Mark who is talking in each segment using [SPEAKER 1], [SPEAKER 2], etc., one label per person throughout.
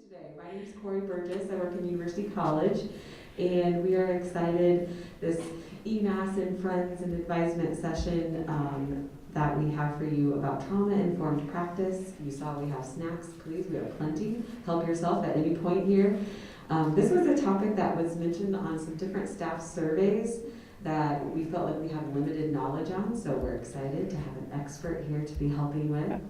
[SPEAKER 1] today. My name is Corey Burgess. I work in University College, and we are excited this EMAS and Friends and Advisement session that we have for you about trauma-informed practice. You saw we have snacks, please. We have plenty. Help yourself at any point here. This was a topic that was mentioned on some different staff surveys that we felt like we have limited knowledge on, so we're excited to have an expert here to be helping with.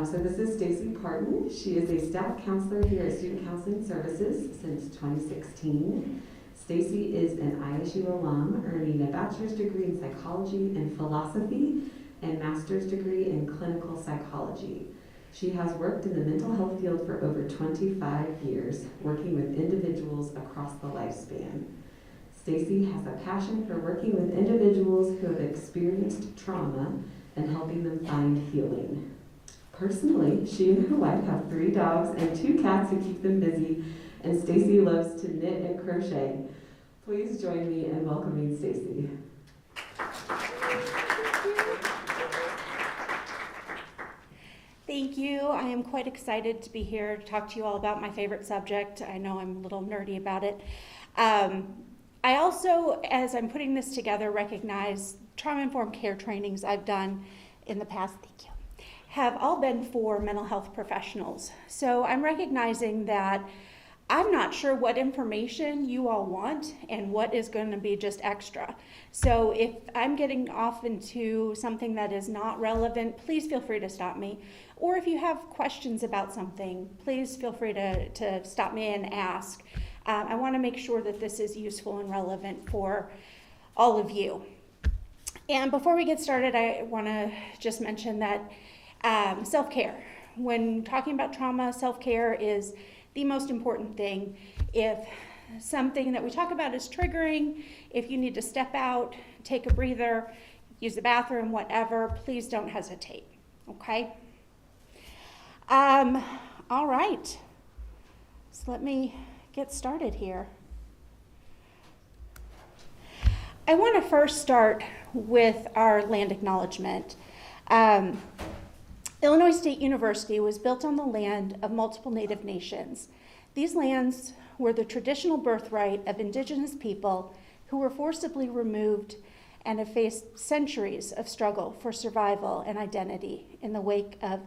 [SPEAKER 1] So this is Stacy Parton. She is a staff counselor here at Student Counseling Services since 2016. Stacy is an ISU alum, earning a bachelor's degree in psychology and philosophy and master's degree in clinical psychology. She has worked in the mental health field for over 25 years, working with individuals across the lifespan. Stacy has a passion for working with individuals who have experienced trauma and helping them find healing. Personally, she and her wife have 3 dogs and 2 cats who keep them busy, and Stacy loves to knit and crochet. Please join me in welcoming Stacy.
[SPEAKER 2] Thank you. I am quite excited to be here to talk to you all about my favorite subject. I know I'm a little nerdy about it. I also, as I'm putting this together, recognize trauma-informed care trainings I've done in the past, thank you, have all been for mental health professionals. So I'm recognizing that I'm not sure what information you all want and what is going to be just extra. So if I'm getting off into something that is not relevant, please feel free to stop me. Or if you have questions about something, please feel free to stop me and ask. I want to make sure that this is useful and relevant for all of you. And before we get started, I want to just mention that self-care. When talking about trauma, self-care is the most important thing. If something that we talk about is triggering, if you need to step out, take a breather, use the bathroom, whatever, please don't hesitate, okay? All right, so let me get started here. I want to first start with our land acknowledgement. Illinois State University was built on the land of multiple Native nations. These lands were the traditional birthright of indigenous people who were forcibly removed and have faced centuries of struggle for survival and identity in the wake of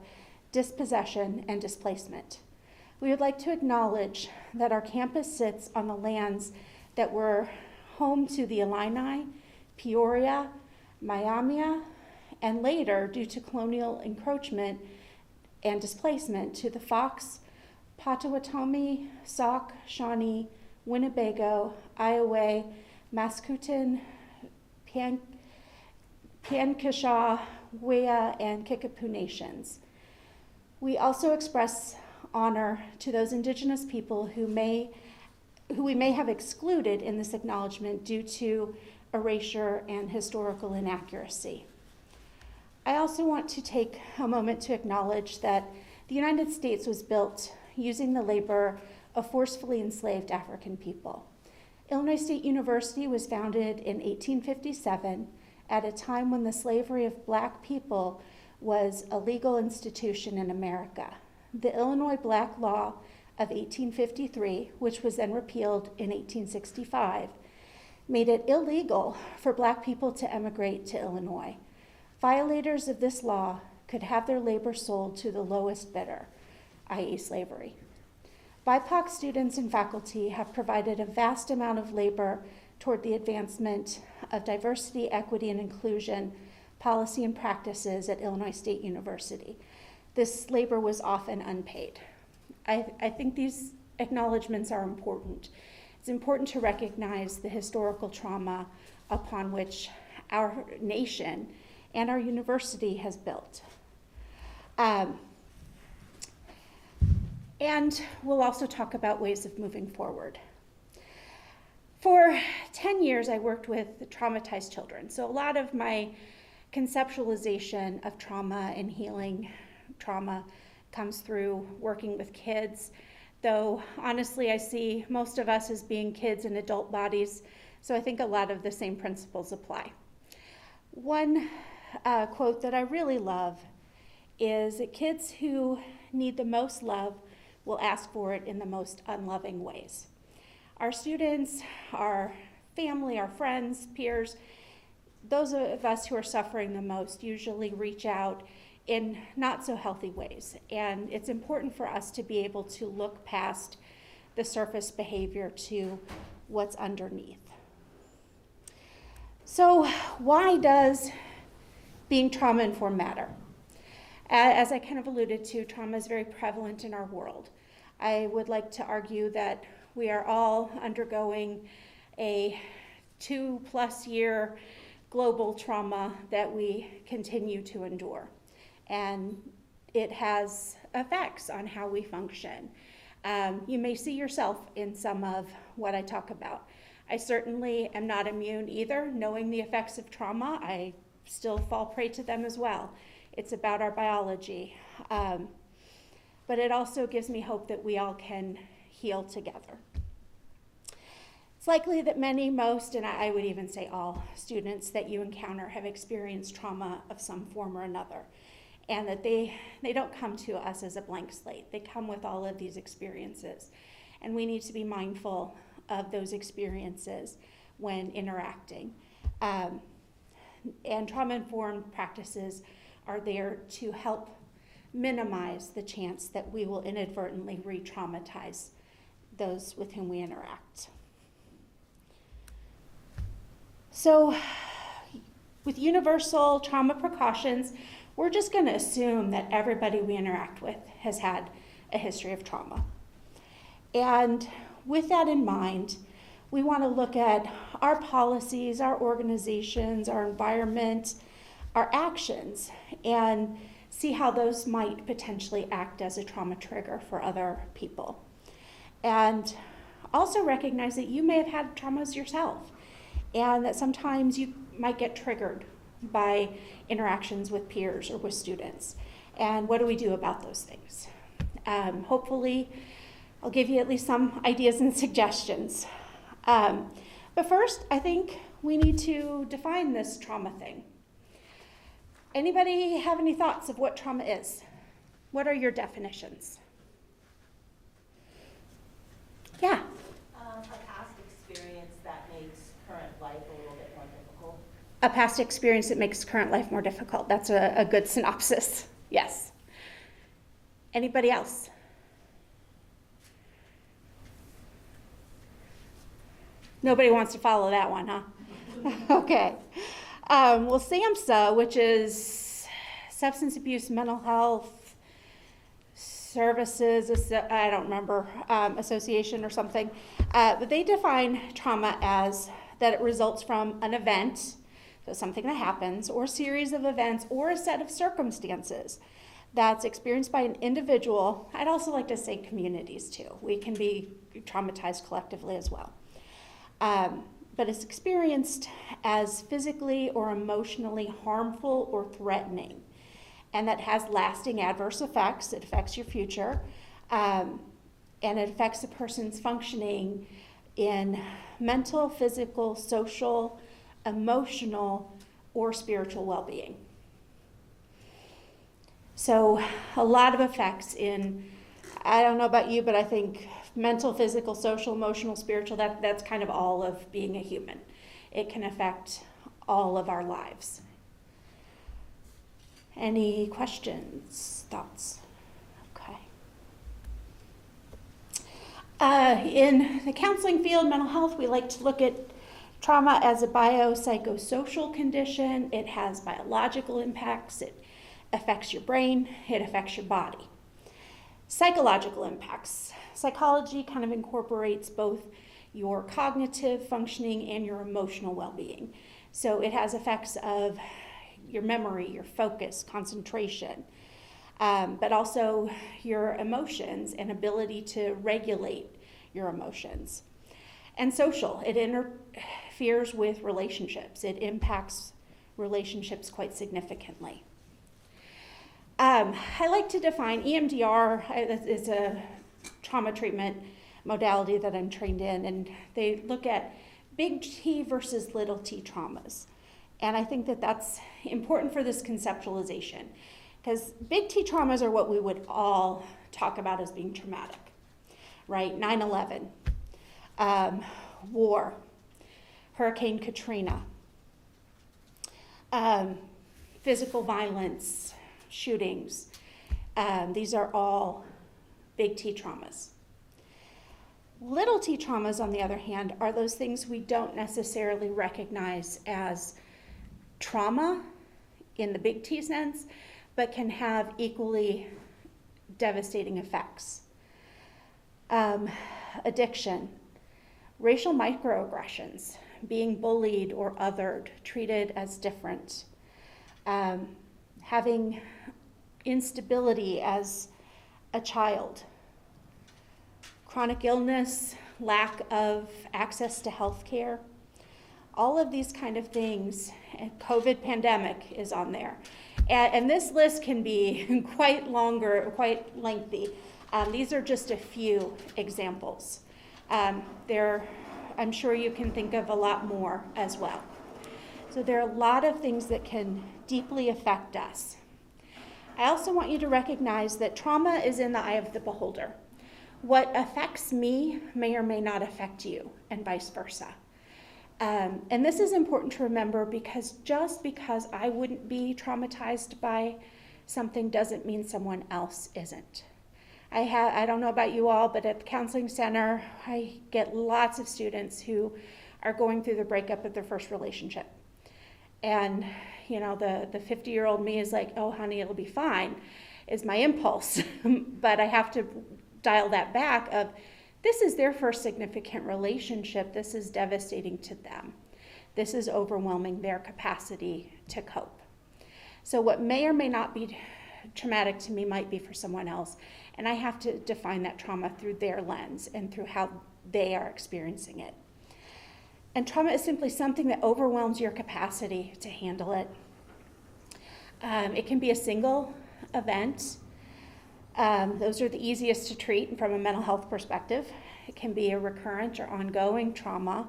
[SPEAKER 2] dispossession and displacement. We would like to acknowledge that our campus sits on the lands that were home to the Illini, Peoria, Miami, and later, due to colonial encroachment and displacement, to the Fox, Potawatomi, Sauk, Shawnee, Winnebago, Iowa, Mascoutin, Piankeshaw, Wea, and Kickapoo nations. We also express honor to those indigenous people who we may have excluded in this acknowledgement due to erasure and historical inaccuracy. I also want to take a moment to acknowledge that the United States was built using the labor of forcefully enslaved African people. Illinois State University was founded in 1857 at a time when the slavery of Black people was a legal institution in America. The Illinois Black Law of 1853, which was then repealed in 1865, made it illegal for Black people to emigrate to Illinois. Violators of this law could have their labor sold to the lowest bidder, i.e. slavery. BIPOC students and faculty have provided a vast amount of labor toward the advancement of diversity, equity, and inclusion policy and practices at Illinois State University. This labor was often unpaid. I think these acknowledgements are important. It's important to recognize the historical trauma upon which our nation and our university has built. And we'll also talk about ways of moving forward. For 10 years, I worked with traumatized children. So a lot of my conceptualization of trauma and healing trauma comes through working with kids, though honestly, I see most of us as being kids in adult bodies, so I think a lot of the same principles apply. One quote that I really love is that kids who need the most love will ask for it in the most unloving ways. Our students, our family, our friends, peers, those of us who are suffering the most usually reach out in not so healthy ways. And it's important for us to be able to look past the surface behavior to what's underneath. So why does being trauma-informed matter? As I kind of alluded to, trauma is very prevalent in our world. I would like to argue that we are all undergoing a 2+ year global trauma that we continue to endure. And it has effects on how we function. You may see yourself in some of what I talk about. I certainly am not immune either. Knowing the effects of trauma, I still fall prey to them as well. It's about our biology. But it also gives me hope that we all can heal together. It's likely that many, most, and I would even say all students that you encounter have experienced trauma of some form or another, and that they don't come to us as a blank slate. They come with all of these experiences, and we need to be mindful of those experiences when interacting. And trauma-informed practices are there to help minimize the chance that we will inadvertently re-traumatize those with whom we interact. So with universal trauma precautions, we're just going to assume that everybody we interact with has had a history of trauma. And with that in mind, we want to look at our policies, our organizations, our environment, our actions, and see how those might potentially act as a trauma trigger for other people. And also recognize that you may have had traumas yourself, and that sometimes you might get triggered by interactions with peers or with students. And what do we do about those things? Hopefully, I'll give you at least some ideas and suggestions. But first, I think we need to define this trauma thing. Anybody have any thoughts of what trauma is? What are your definitions? Yeah.
[SPEAKER 3] A past experience that makes current life a little bit more difficult.
[SPEAKER 2] A past experience that makes current life more difficult. That's a good synopsis. Yes. Anybody else? Nobody wants to follow that one, huh? Okay. Well, SAMHSA, which is Substance Abuse Mental Health Services, I don't remember, association or something, but they define trauma as that it results from an event, so something that happens, or a series of events, or a set of circumstances that's experienced by an individual. I'd also like to say communities too. We can be traumatized collectively as well. But it's experienced as physically or emotionally harmful or threatening, and that has lasting adverse effects. It affects your future, and it affects a person's functioning in mental, physical, social, emotional, or spiritual well-being. So a lot of effects in, I don't know about you, but I think mental, physical, social, emotional, spiritual, that's kind of all of being a human. It can affect all of our lives. Any questions, thoughts? Okay. In the counseling field, mental health, we like to look at trauma as a biopsychosocial condition. It has biological impacts. It affects your brain. It affects your body. Psychological impacts. Psychology kind of incorporates both your cognitive functioning and your emotional well-being. So it has effects of your memory, your focus, concentration, but also your emotions and ability to regulate your emotions. And social, it interferes with relationships. It impacts relationships quite significantly. I like to define EMDR is a trauma treatment modality that I'm trained in, and they look at big T versus little t traumas. And I think that that's important for this conceptualization, Because big T traumas are what we would all talk about as being traumatic, right? 9/11, war, Hurricane Katrina, physical violence, shootings. These are all big T traumas. Little T traumas, on the other hand, are those things we don't necessarily recognize as trauma in the big T sense, but can have equally devastating effects. Addiction, racial microaggressions, being bullied or othered, treated as different, having instability as a child, chronic illness, lack of access to health care, all of these kind of things. And COVID pandemic is on there. And this list can be quite longer, quite lengthy. These are just a few examples. I'm sure you can think of a lot more as well. So there are a lot of things that can deeply affect us. I also want you to recognize that trauma is in the eye of the beholder. What affects me may or may not affect you, and vice versa. And this is important to remember, because just because I wouldn't be traumatized by something doesn't mean someone else isn't. I don't know about you all, but at the counseling center, I get lots of students who are going through the breakup of their first relationship. And, you know, the 50-year-old me is like, oh, honey, it'll be fine, is my impulse. But I have to dial that back of, this is their first significant relationship. This is devastating to them. This is overwhelming their capacity to cope. So what may or may not be traumatic to me might be for someone else. And I have to define that trauma through their lens and through how they are experiencing it. And trauma is simply something that overwhelms your capacity to handle it. It can be a single event. Those are the easiest to treat from a mental health perspective. It can be a recurrent or ongoing trauma.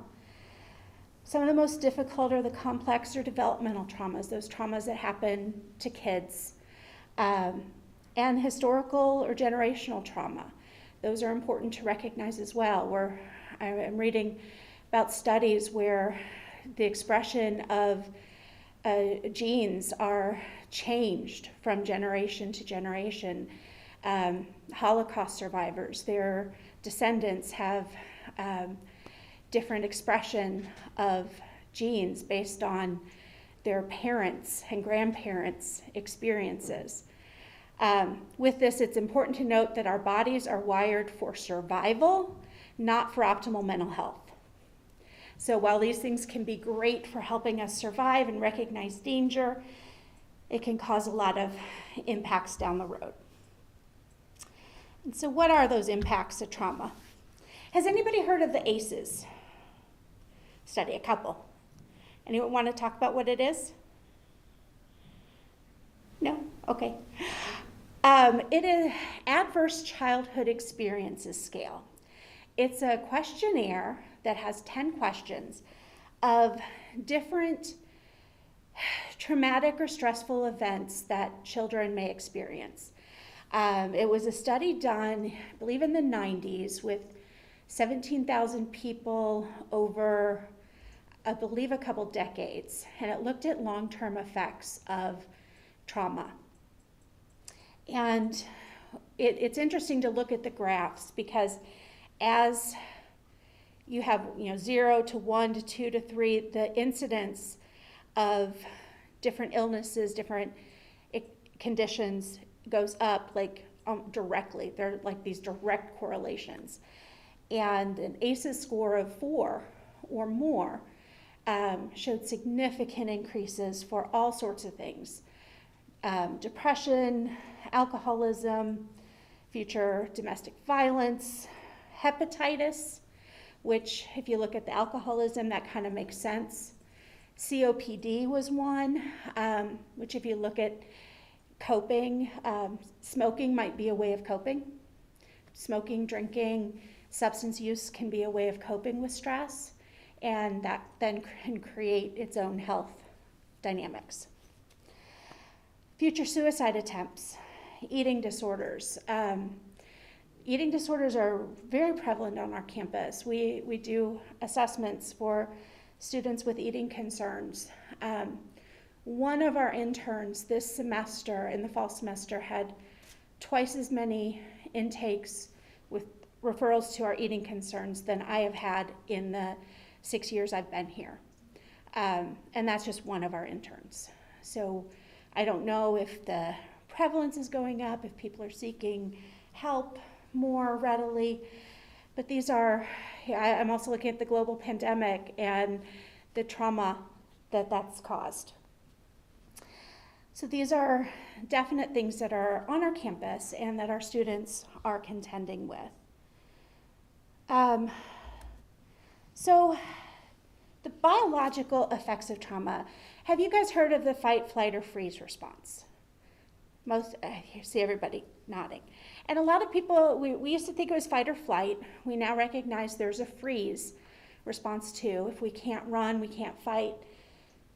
[SPEAKER 2] Some of the most difficult are the complex or developmental traumas, those traumas that happen to kids. And historical or generational trauma. Those are important to recognize as well. I'm reading about studies where the expression of genes are changed from generation to generation. Holocaust survivors, their descendants have different expression of genes based on their parents' and grandparents' experiences. With this, it's important to note that our bodies are wired for survival, not for optimal mental health. So while these things can be great for helping us survive and recognize danger, it can cause a lot of impacts down the road. And so what are those impacts of trauma? Has anybody heard of the ACEs study? A couple. Anyone want to talk about what it is? No? Okay. It is Adverse Childhood Experiences Scale. It's a questionnaire that has 10 questions of different traumatic or stressful events that children may experience. It was a study done, I believe, in the 90s with 17,000 people over, I believe, a couple decades, and it looked at long-term effects of trauma. And it's interesting to look at the graphs, because as you have 0 to 1 to 2 to 3, the incidence of different illnesses, different conditions goes up directly. They're like these direct correlations. And an ACEs score of 4 or more showed significant increases for all sorts of things. Depression, alcoholism, future domestic violence, hepatitis, which if you look at the alcoholism, that kind of makes sense. COPD was one, which if you look at coping, smoking might be a way of coping. Smoking, drinking, substance use can be a way of coping with stress, and that then can create its own health dynamics. Future suicide attempts, eating disorders. Eating disorders are very prevalent on our campus. We do assessments for students with eating concerns. One of our interns this semester, in the fall semester, had twice as many intakes with referrals to our eating concerns than I have had in the 6 years I've been here. And that's just one of our interns. So I don't know if the prevalence is going up, if people are seeking help more readily, but these are, I'm also looking at the global pandemic and the trauma that that's caused. So these are definite things that are on our campus and that our students are contending with. So the biological effects of trauma. Have you guys heard of the fight, flight, or freeze response? Most, I see everybody nodding. And a lot of people, we used to think it was fight or flight. We now recognize there's a freeze response too. If we can't run, we can't fight,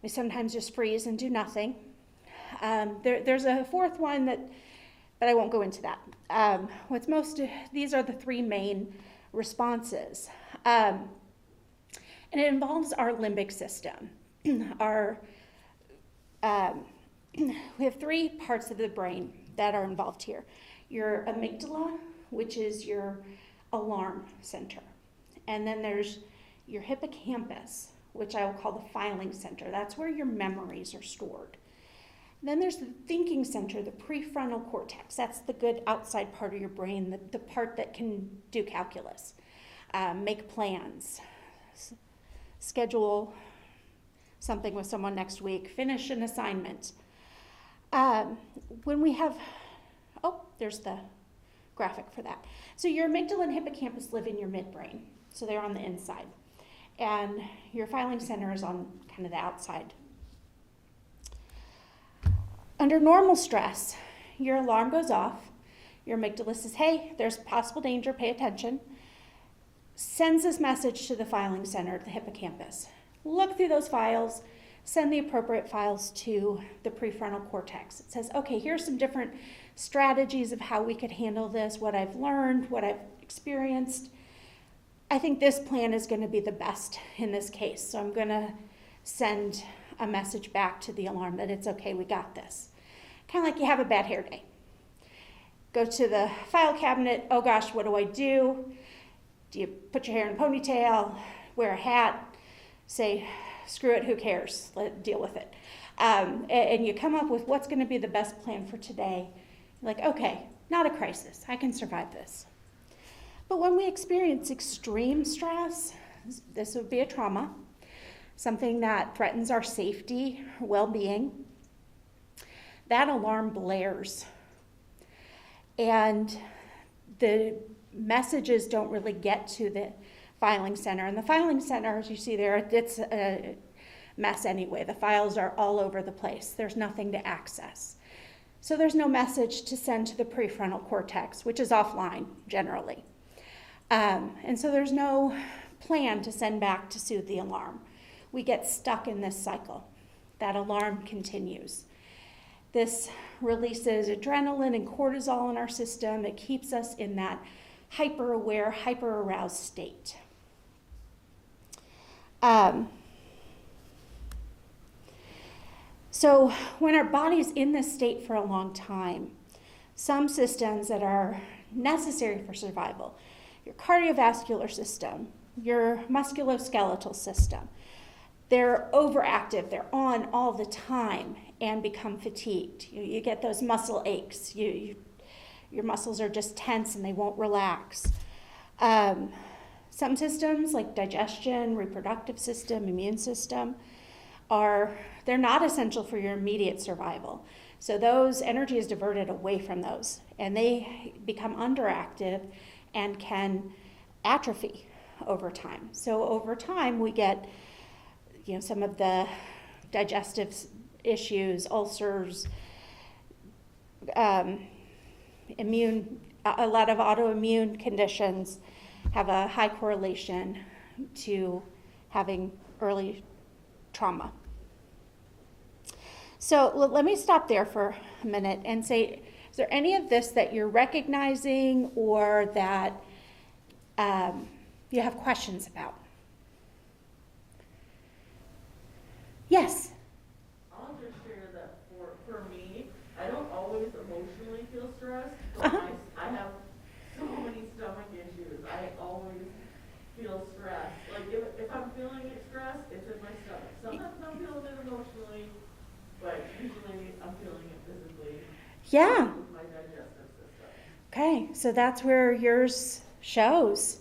[SPEAKER 2] we sometimes just freeze and do nothing. There's a fourth one but I won't go into that. These are the three main responses. And it involves our limbic system. We have three parts of the brain that are involved here. Your amygdala, which is your alarm center. And then there's your hippocampus, which I will call the filing center. That's where your memories are stored. Then there's the thinking center, the prefrontal cortex. That's the good outside part of your brain, the part that can do calculus, make plans, schedule something with someone next week, finish an assignment. When we have, there's the graphic for that. So your amygdala and hippocampus live in your midbrain, so they're on the inside. And your filing center is on kind of the outside. Under normal stress, your alarm goes off, your amygdala says, hey, there's possible danger, pay attention, sends this message to the filing center, the hippocampus. Look through those files, send the appropriate files to the prefrontal cortex. It says, okay, here's some different strategies of how we could handle this, what I've learned, what I've experienced. I think this plan is going to be the best in this case, so I'm going to send a message back to the alarm that it's okay, we got this. Kind of like you have a bad hair day. Go to the file cabinet, oh gosh, what do I do? Do you put your hair in a ponytail, wear a hat, say, screw it, who cares, deal with it. And you come up with what's going to be the best plan for today. Like, okay, not a crisis, I can survive this. But when we experience extreme stress, this would be a trauma, something that threatens our safety, well-being, that alarm blares. And the messages don't really get to the filing center. And the filing center, as you see there, it's a mess anyway. The files are all over the place. There's nothing to access. So there's no message to send to the prefrontal cortex, which is offline generally. And so there's no plan to send back to soothe the alarm. We get stuck in this cycle. That alarm continues. This releases adrenaline and cortisol in our system. It keeps us in that hyper-aware, hyper-aroused state. So when our body's in this state for a long time, some systems that are necessary for survival, your cardiovascular system, your musculoskeletal system, they're overactive, they're on all the time and become fatigued. You get those muscle aches. Your muscles are just tense and they won't relax. Some systems like digestion, reproductive system, immune system, they're not essential for your immediate survival. So those energy is diverted away from those and they become underactive and can atrophy over time. So over time we get some of the digestive issues, ulcers, a lot of autoimmune conditions have a high correlation to having early trauma. So let me stop there for a minute and say, is there any of this that you're recognizing or that you have questions about? Yes.
[SPEAKER 4] I'll just share that for me, I don't always emotionally feel stressed, but I have so many stomach issues. I always feel stressed. Like if I'm feeling stressed, it's in my stomach. Sometimes I'm feeling it emotionally, but usually I'm feeling it physically.
[SPEAKER 2] Yeah.
[SPEAKER 4] With my digestive system.
[SPEAKER 2] Okay, so that's where yours shows.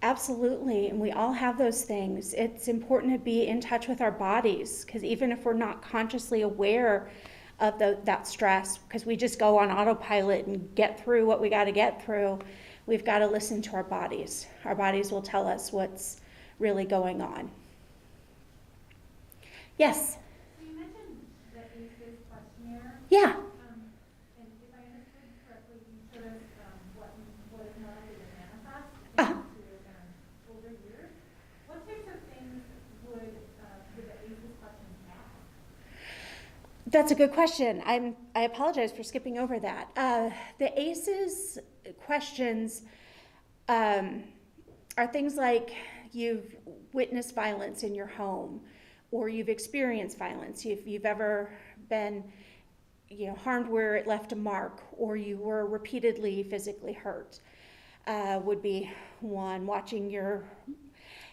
[SPEAKER 2] Absolutely, and we all have those things. It's important to be in touch with our bodies, because even if we're not consciously aware of that stress, because we just go on autopilot and get through what we got to get through, we've got to listen to our bodies. Our bodies will tell us what's really going on. Yes?
[SPEAKER 5] So you mentioned the EMAS questionnaire.
[SPEAKER 2] Yeah.
[SPEAKER 5] And if I understood correctly, you showed us what is normally the manifest
[SPEAKER 2] Uh-huh.
[SPEAKER 5] into older years. What types of things would the EMAS questions ask?
[SPEAKER 2] That's a good question. I apologize for skipping over that. The ACEs questions are things like you've witnessed violence in your home, or you've experienced violence. If you've ever been, harmed where it left a mark, or you were repeatedly physically hurt, would be one. Watching your,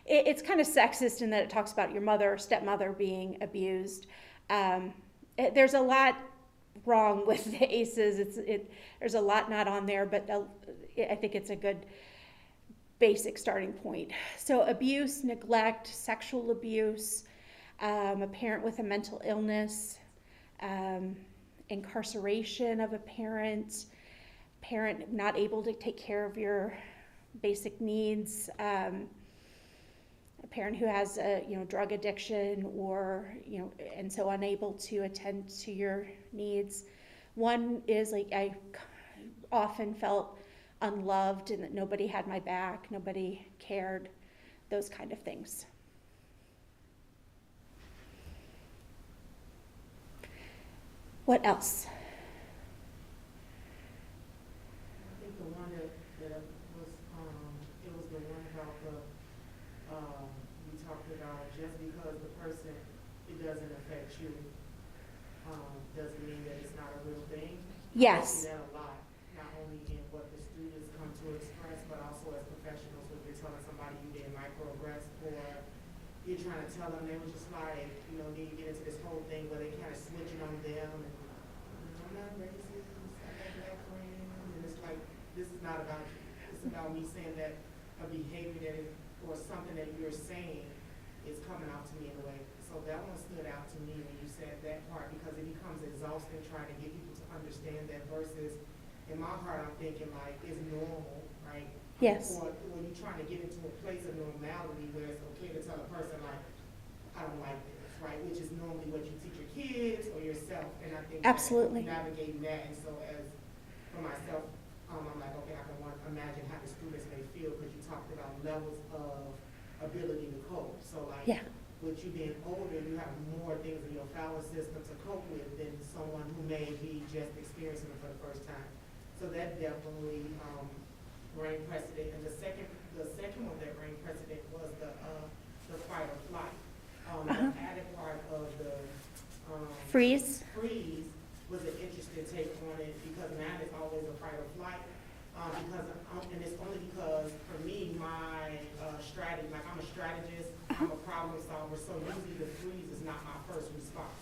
[SPEAKER 2] it's kind of sexist in that it talks about your mother or stepmother being abused. There's a lot wrong with the ACEs. There's a lot not on there, but I think it's a good basic starting point. So abuse, neglect, sexual abuse, a parent with a mental illness, incarceration of a parent not able to take care of your basic needs, a parent who has a drug addiction or and so unable to attend to your needs. One is like I often felt unloved and that nobody had my back, nobody cared, those kind of things. What else?
[SPEAKER 6] I think the one that was, it was the one about we talked about just because the person, it doesn't affect you, doesn't mean that it's not a real thing.
[SPEAKER 2] Yes.
[SPEAKER 6] I see that a lot, not only in what the students come to express, but also as professionals when you're telling somebody you did microaggressed or you're trying to tell them, they were just like, then you get into this whole thing where they kind of switching on them and I'm not racist, I have black friends, and it's like, this is not about you. It's about me saying that a behavior that is, or something that you're saying is coming out to me in a way. So that one stood out to me when you said that part because it becomes exhausting trying to get people to understand that versus in my heart I'm thinking like it's normal, right?
[SPEAKER 2] Yes.
[SPEAKER 6] Or when you're trying to get into a place of normality where it's okay to tell a person like, I don't like this, right? Which is normally what you teach your kids or yourself. And I think
[SPEAKER 2] absolutely
[SPEAKER 6] navigating that. And so as for myself, I'm like, okay, I can imagine how the students may feel because you talked about levels of ability to cope. So like, with you being older, you have more things in your fallow system to cope with than someone who may be just experiencing it for the first time. So that definitely reigned precedent. And the second one that reigned precedent was the fight or flight. The added part of the freeze was an interesting take on it because now it's always a fight or flight. And it's only because for me, my strategy, like I'm a strategist, I'm a problem solver, so usually the freeze is not my first response.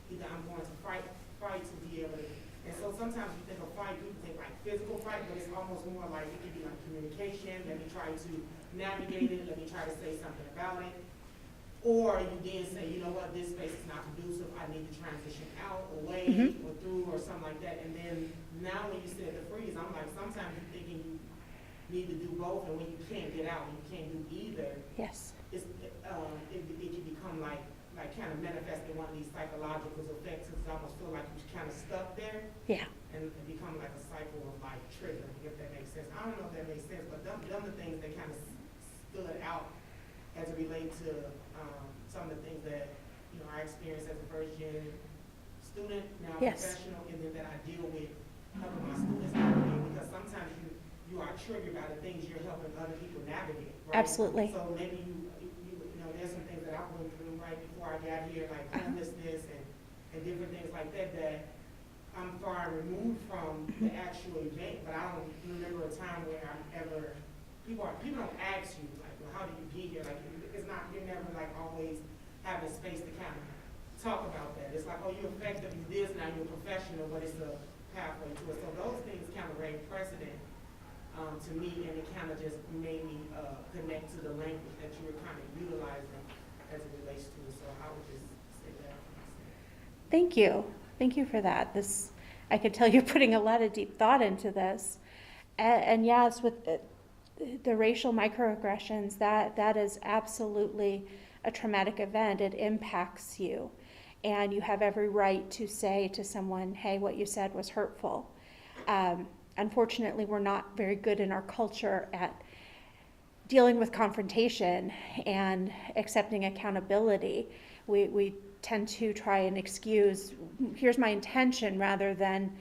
[SPEAKER 6] Either I'm going to fight to be able to, and so sometimes you think of fight, people think like physical fight, but it's almost more like it could be like communication, let me try to navigate it, let me try to say something about it. Or you then say, you know what, this space is not conducive, I need to transition out, away, or through, or something like that. And then now when you said the freeze, I'm like, sometimes you're thinking you need to do both, and when you can't get out, and you can't do either,
[SPEAKER 2] yes,
[SPEAKER 6] it can become like kind of manifest in one of these psychological effects. It's almost feel like you're kind of stuck there.
[SPEAKER 2] Yeah. And
[SPEAKER 6] it become like a cycle of like triggering, if that makes sense. I don't know if that makes sense, but them the things that kind of stood out as it relates to some of the things that I experienced as a first gen student, now
[SPEAKER 2] Yes.
[SPEAKER 6] professional, and then that I deal with helping my students navigate, because sometimes you are triggered by the things you're helping other people navigate, right?
[SPEAKER 2] Absolutely.
[SPEAKER 6] So maybe you know, there's some things that I went through right before I got here, like homelessness and different things like that, that I'm far removed from the actual event, but I don't remember a time where I'm ever, people don't ask you, like, well, how do you get here? Like, it's not, you're never like always having space to kind of talk about that. It's like, oh, you're effective, you this, now you're a professional, but it's a pathway to it. So those things kind of raise precedent to me, and it kind of just made me connect to the language that you were kind of utilizing as it relates to it. So I would just say that.
[SPEAKER 2] Thank you. Thank you for that. I could tell you're putting a lot of deep thought into this. And yes, with the racial microaggressions, that is absolutely a traumatic event. It impacts you. And you have every right to say to someone, hey, what you said was hurtful. Unfortunately, we're not very good in our culture at dealing with confrontation and accepting accountability. We tend to try and excuse, here's my intention, rather than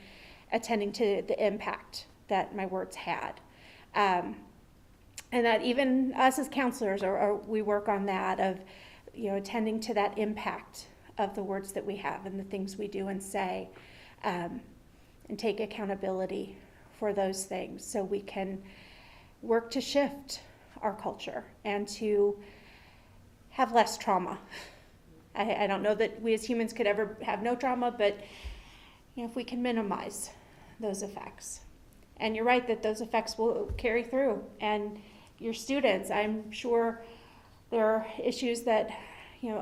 [SPEAKER 2] attending to the impact that my words had. And that even us as counselors, or we work on that of, attending to that impact of the words that we have and the things we do and say, and take accountability for those things so we can work to shift our culture and to have less trauma. I don't know that we as humans could ever have no trauma, but if we can minimize those effects. And you're right that those effects will carry through. And your students, I'm sure there are issues that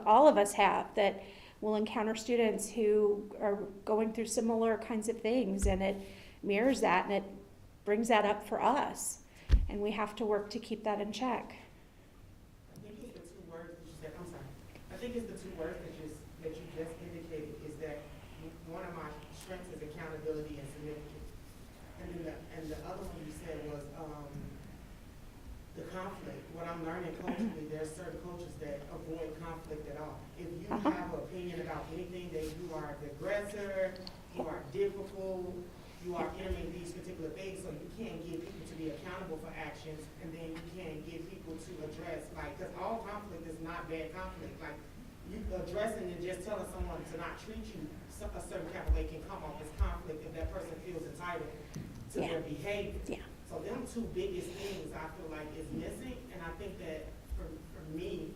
[SPEAKER 2] all of us have, that will encounter students who are going through similar kinds of things, and it mirrors that and it brings that up for us. And we have to work to keep that in check.
[SPEAKER 6] I think it's the two words that you said, I'm sorry. I think it's the two words that you just indicated, is that one of my strengths is accountability and significance. And the other one you said was the conflict. What I'm learning culturally, there's certain cultures that avoid conflict at all. If you have an opinion about anything, that you are the aggressor, you are difficult, you are entering these particular things, so you can't get people to be accountable for actions, and then you can't get people to address, like, because all conflict is not bad conflict. Like, you addressing and just telling someone to not treat you a certain kind of way can come off as conflict if that person feels entitled to their behavior.
[SPEAKER 2] Yeah.
[SPEAKER 6] So them two biggest things I feel like is missing, and I think that for me,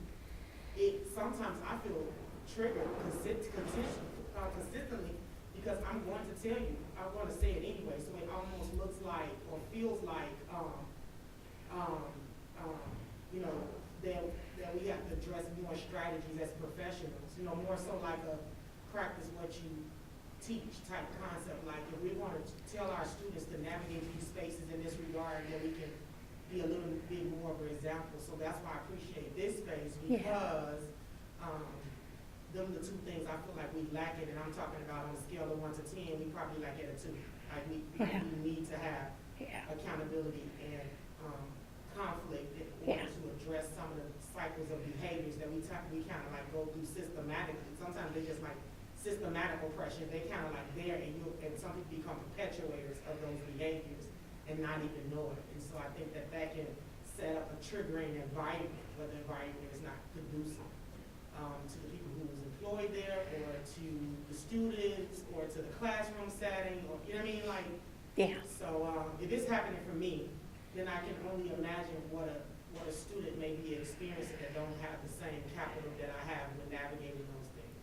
[SPEAKER 6] sometimes I feel triggered consistently because I'm going to tell you, I want to say it anyway, so it almost looks like or feels like that we have to address more strategies as professionals, more so like a practice what you teach type concept. Like if we want to tell our students to navigate these spaces in this regard, then we can be a little bit more of an example. So that's why I appreciate this space, because them the two things I feel like we lack it, and I'm talking about on a scale of 1 to 10, we probably lack it at 2. Like we need to have accountability and conflict in order to address some of the cycles of behaviors that we kind of like go through systematically. Sometimes they just like systematic oppression. They kind of like there, and some people become perpetuators of those behaviors and not even know it. And so I think that can set up a triggering environment, where the environment is not conducive to the people who was employed there, or to the students, or to the classroom setting, or So if it's happening for me, then I can only imagine what a student may be experiencing that don't have the same capital that I have when navigating those things.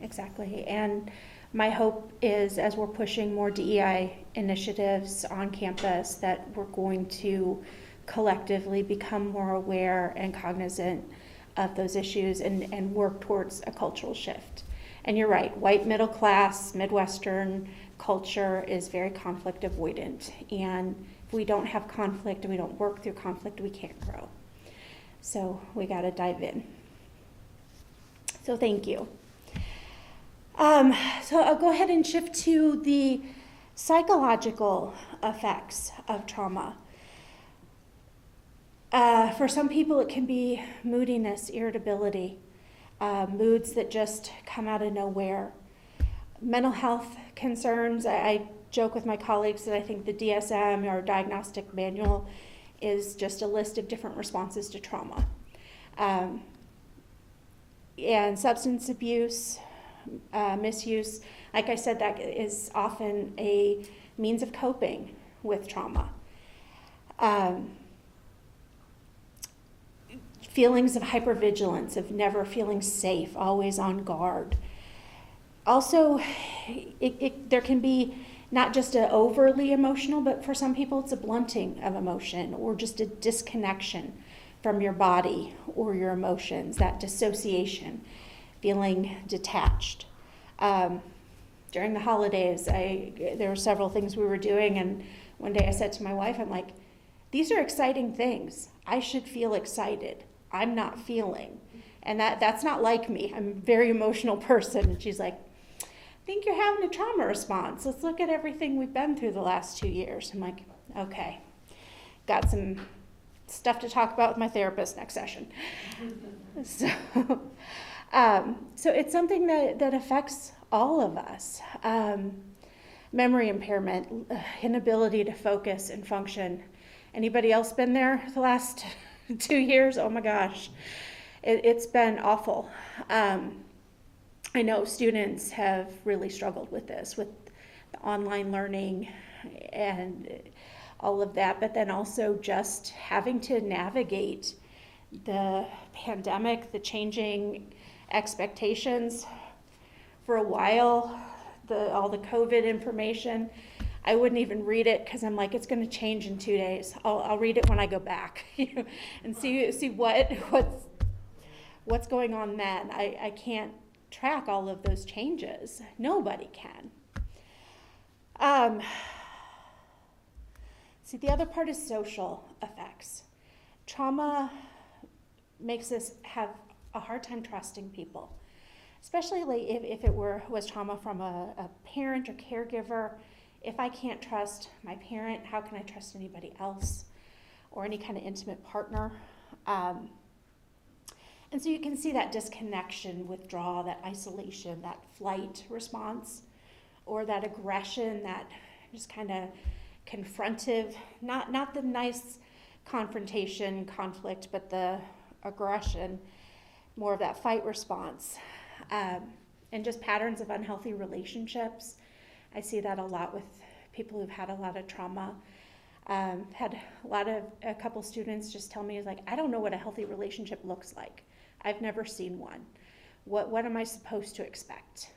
[SPEAKER 2] Exactly. And my hope is, as we're pushing more DEI initiatives on campus, that we're going to collectively become more aware and cognizant of those issues and work towards a cultural shift. And you're right, white middle class, Midwestern culture is very conflict avoidant. And if we don't have conflict and we don't work through conflict, we can't grow. So we got to dive in. So thank you. So I'll go ahead and shift to the psychological effects of trauma. For some people, it can be moodiness, irritability, moods that just come out of nowhere, mental health concerns. I joke with my colleagues that I think the DSM, or diagnostic manual, is just a list of different responses to trauma. And substance abuse, misuse, like I said, that is often a means of coping with trauma. Feelings of hypervigilance, of never feeling safe, always on guard. Also, there can be not just a overly emotional, but for some people it's a blunting of emotion, or just a disconnection from your body or your emotions, that dissociation, feeling detached. During the holidays, there were several things we were doing, and one day I said to my wife, I'm like, these are exciting things. I should feel excited. I'm not feeling. And that's not like me. I'm a very emotional person. And she's like, I think you're having a trauma response. Let's look at everything we've been through the last 2 years. I'm like, okay. Got some stuff to talk about with my therapist next session. So it's something that affects all of us. Memory impairment, inability to focus and function. Anybody else been there the last 2 years? Oh my gosh, it's been awful. I know students have really struggled with this, with the online learning and all of that, but then also just having to navigate the pandemic, the changing expectations. For a while, all the COVID information, I wouldn't even read it because I'm like, it's going to change in 2 days. I'll read it when I go back and see what's going on then. I can't track all of those changes. Nobody can. See, the other part is social effects. Trauma makes us have a hard time trusting people, especially if it was trauma from a parent or caregiver. If I can't trust my parent, how can I trust anybody else or any kind of intimate partner? And so you can see that disconnection, withdrawal, that isolation, that flight response, or that aggression, that just kind of confrontive, not the nice confrontation, conflict, but the aggression, more of that fight response. And just patterns of unhealthy relationships. I see that a lot with people who've had a lot of trauma. Had a couple students just tell me, like, I don't know what a healthy relationship looks like. I've never seen one. What am I supposed to expect?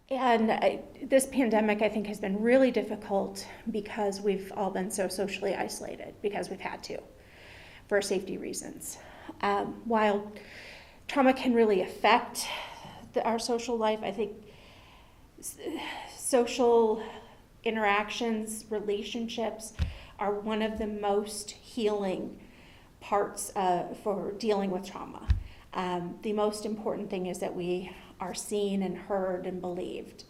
[SPEAKER 2] This pandemic, I think, has been really difficult because we've all been so socially isolated, because we've had to, for safety reasons. While trauma can really affect our social life, I think social interactions, relationships are one of the most healing parts for dealing with trauma. The most important thing is that we are seen and heard and believed.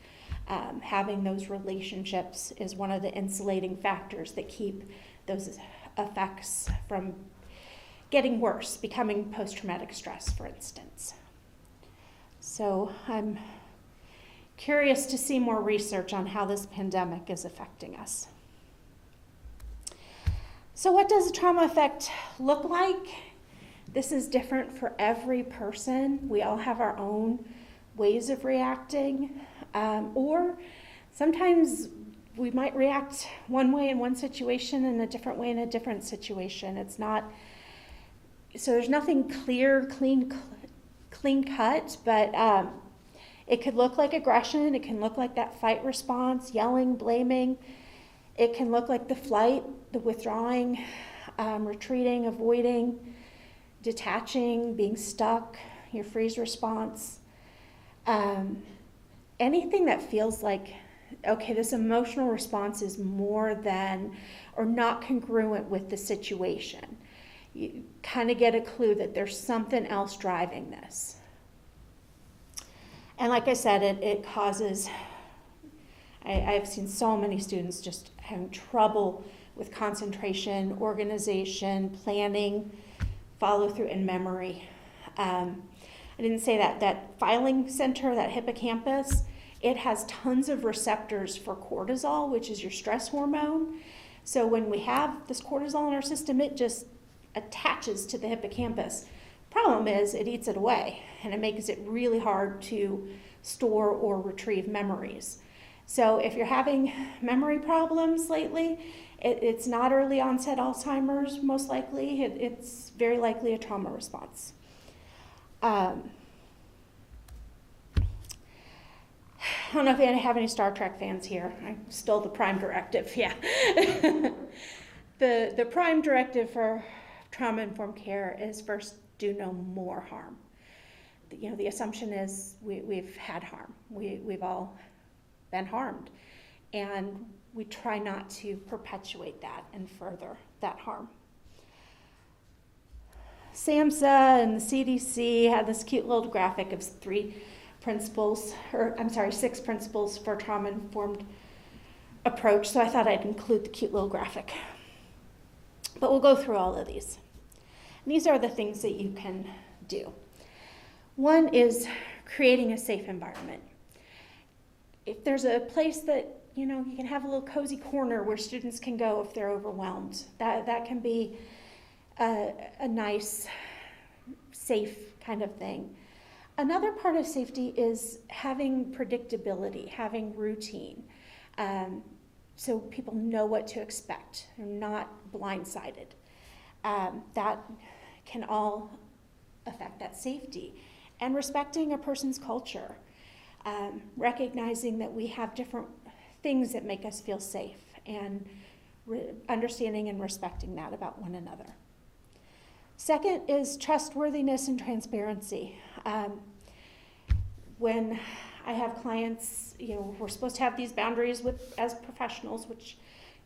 [SPEAKER 2] Having those relationships is one of the insulating factors that keep those effects from getting worse, becoming post-traumatic stress, for instance. So I'm curious to see more research on how this pandemic is affecting us. So what does a trauma effect look like? This is different for every person. We all have our own ways of reacting, or sometimes we might react one way in one situation and a different way in a different situation. It's not, so there's nothing clear, clean cut, but it could look like aggression. It can look like that fight response, yelling, blaming. It can look like the flight, the withdrawing, retreating, avoiding, detaching, being stuck, your freeze response. Anything that feels like, okay, this emotional response is more than or not congruent with the situation. You kind of get a clue that there's something else driving this. And like I said, it causes, I've seen so many students just having trouble with concentration, organization, planning, follow through, and memory. I didn't say that filing center, that hippocampus, it has tons of receptors for cortisol, which is your stress hormone. So when we have this cortisol in our system, it just attaches to the hippocampus. Problem is, it eats it away, and it makes it really hard to store or retrieve memories. So if you're having memory problems lately, it's not early onset Alzheimer's, most likely. It's very likely a trauma response. I don't know if I have any Star Trek fans here. I stole the Prime Directive, yeah. The Prime Directive for trauma-informed care is first, do no more harm. You know, the assumption is we've had harm. We've all been harmed. And we try not to perpetuate that and further that harm. SAMHSA and the CDC had this cute little graphic of 6 principles for trauma-informed approach, so I thought I'd include the cute little graphic. But we'll go through all of these. And these are the things that you can do. One is creating a safe environment. If there's a place that, you know, you can have a little cozy corner where students can go if they're overwhelmed, that can be a nice, safe kind of thing. Another part of safety is having predictability, having routine, so people know what to expect. They're not blindsided. That can all affect that safety. And respecting a person's culture, recognizing that we have different things that make us feel safe, and understanding and respecting that about one another. Second is trustworthiness and transparency. When I have clients, you know, we're supposed to have these boundaries as professionals, which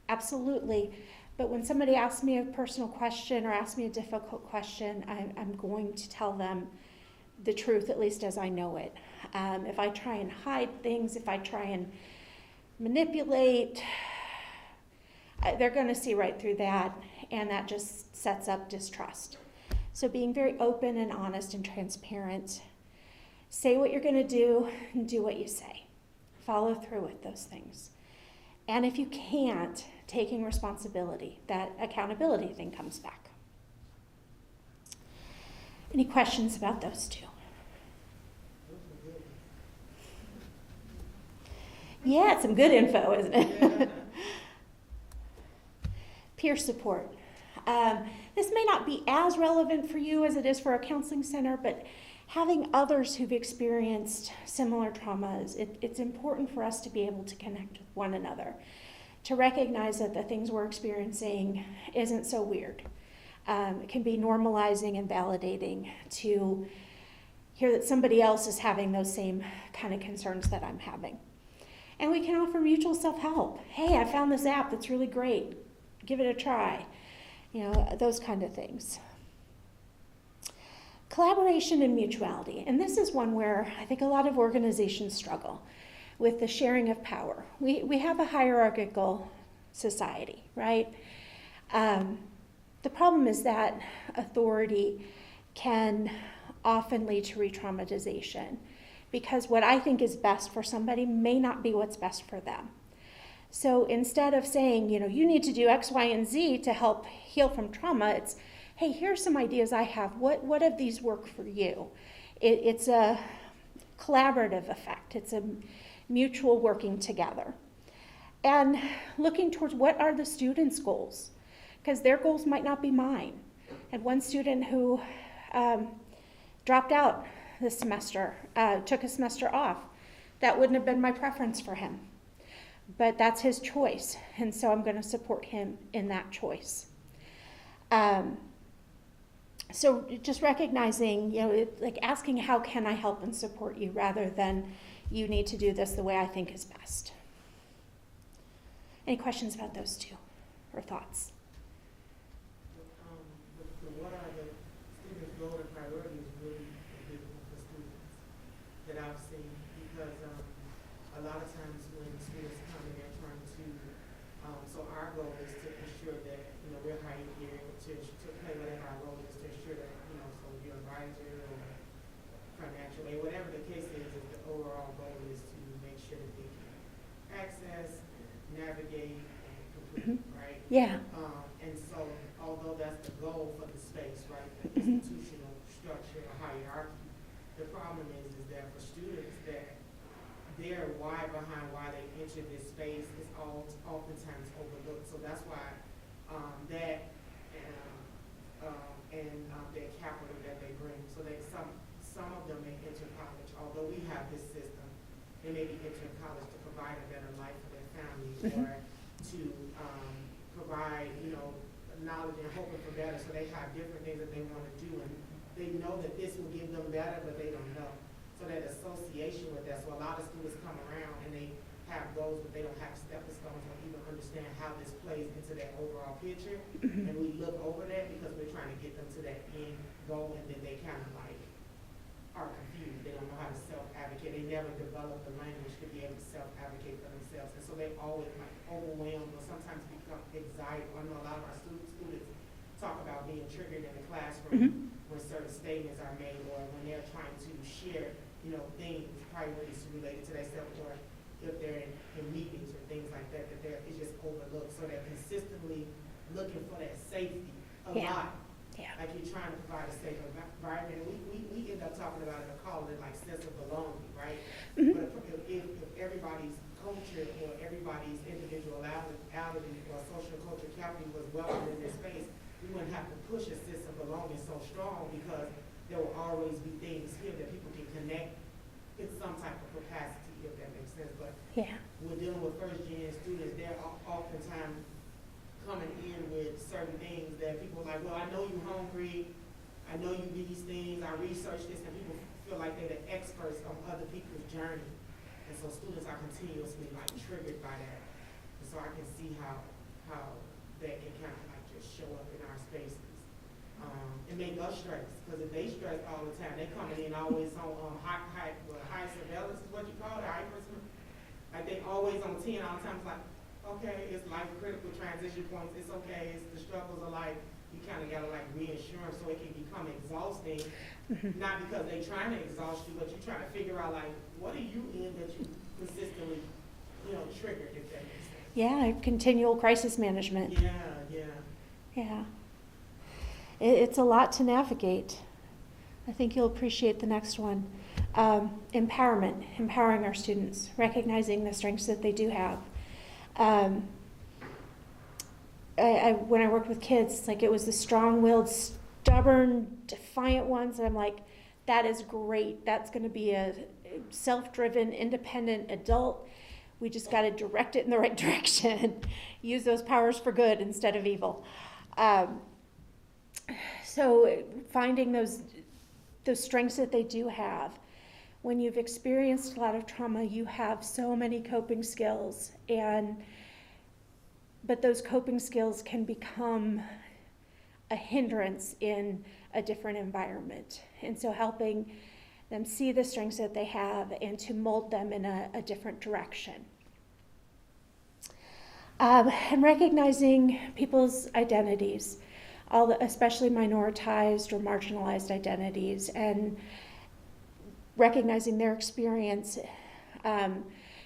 [SPEAKER 2] absolutely, but when somebody asks me a personal question or asks me a difficult question, I'm going to tell them the truth, at least as I know it. If I try and hide things, if I try and manipulate, they're going to see right through that, and that just sets up distrust. So being very open and honest and transparent. Say what you're going to do and do what you say. Follow through with those things. And if you can't, taking responsibility, that accountability thing comes back. Any questions about those two? Yeah, it's some good info, isn't it? Peer support. This may not be as relevant for you as it is for a counseling center, but having others who've experienced similar traumas, it's important for us to be able to connect with one another, to recognize that the things we're experiencing isn't so weird. It can be normalizing and validating to hear that somebody else is having those same kind of concerns that I'm having. And we can offer mutual self-help. Hey, I found this app that's really great. Give it a try. You know, those kind of things. Collaboration and mutuality. And this is one where I think a lot of organizations struggle with the sharing of power. We have a hierarchical society, right? The problem is that authority can often lead to re-traumatization, because what I think is best for somebody may not be what's best for them. So instead of saying, you know, you need to do X, Y, and Z to help heal from trauma, it's, hey, here's some ideas I have. What of these work for you? It's a collaborative effect. It's a mutual working together. And looking towards what are the students' goals, because their goals might not be mine. And one student who dropped out this semester, took a semester off. That wouldn't have been my preference for him. But that's his choice, and so I'm going to support him in that choice. So just recognizing, you know, like asking, how can I help and support you, rather than you need to do this the way I think is best. Any questions about those two, or thoughts?
[SPEAKER 6] What are the students' goals and priorities really difficult for students that I've seen? Because a lot of times when students come and they're trying to So our goal is to ensure that, you know, we're hired here to play whatever our role is to ensure that, you know, so your advisor or financial aid, whatever the case is the overall goal is to make sure that they can access, navigate, and complete, right?
[SPEAKER 2] Yeah.
[SPEAKER 6] And so, although that's the goal for the space, right, the institutional structure or hierarchy, the problem is that for students that their why behind why they enter this space is oftentimes overlooked. So that's why that that capital that they bring. So that some of them may enter college, although we have this system, they may be entering college to provide a better life for their family or to provide, you know, knowledge and hoping for better. So they have different things that they want to do, and they know that this will give them better, but they don't know. So that association with that. So a lot of students come around and they have goals, but they don't have stepping stones or even understand how this plays into that overall picture. And we look over that because we're trying to get them to that end goal, and then they kind of like are confused. They don't know how to self-advocate. They never develop the language to be able to self-advocate for themselves. And so they always like overwhelmed or sometimes become anxiety. I know a lot of our students talk about being triggered in the classroom when certain statements are made or when they're trying to share, you know, things, priorities related to themselves, or if they're in meetings or things like that, it's just overlooked. So they're consistently looking for that safety a lot.
[SPEAKER 2] Yeah.
[SPEAKER 6] Like you're trying to provide a safe environment. We end up talking about it or calling it like sense of belonging, right? But if everybody's culture or everybody's individuality or social culture capital was welcome in this space, we wouldn't have to push a sense of belonging so strong because there will always be things here that people can connect in some type of capacity, if that makes sense. But we're dealing with first-gen students. They're oftentimes coming in with certain things that people are like, well, I know you're hungry. I know you do these things. I researched this, and people feel like they're the experts on other people's journey. And so students are continuously like triggered by that. And so I can see how that can kind of like just show up in our spaces. And make us stress, because if they stress all the time, they coming in always on high surveillance is what you call it, like they always on 10 all the time. It's like, okay, it's life critical transition points. It's okay. It's the struggles of life. You kind of gotta like reassure them so it can become exhausting. Not because they trying to exhaust you, but you trying to figure out like what are you in that you consistently, you know, triggered, if that makes sense.
[SPEAKER 2] Yeah, continual crisis management. Yeah. It's a lot to navigate. I think you'll appreciate the next one. Empowerment, empowering our students, recognizing the strengths that they do have. When I worked with kids, it's like it was the strong-willed, stubborn, defiant ones, and I'm like, that is great. That's going to be a self-driven, independent adult. We just got to direct it in the right direction. Use those powers for good instead of evil. So finding those strengths that they do have. When you've experienced a lot of trauma, you have so many coping skills, but those coping skills can become a hindrance in a different environment. And so helping them see the strengths that they have and to mold them in a different direction. And recognizing people's identities, especially minoritized or marginalized identities, and recognizing their experience.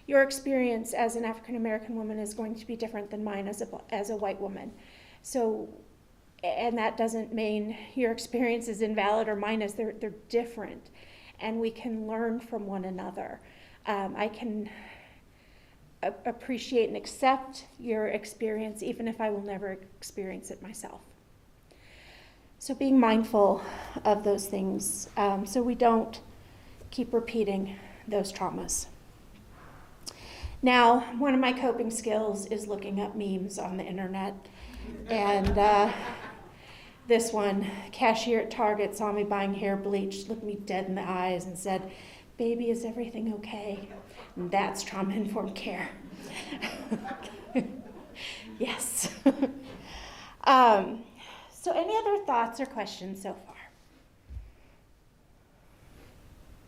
[SPEAKER 2] Your experience as an African American woman is going to be different than mine as a white woman. So, and that doesn't mean your experience is invalid or mine is. They're different, and we can learn from one another. I can appreciate and accept your experience, even if I will never experience it myself. So being mindful of those things so we don't keep repeating those traumas. Now, one of my coping skills is looking up memes on the internet. And this one, cashier at Target saw me buying hair bleach, looked me dead in the eyes and said, "Baby, is everything okay?" And that's trauma-informed care. Yes. So any other thoughts or questions so far?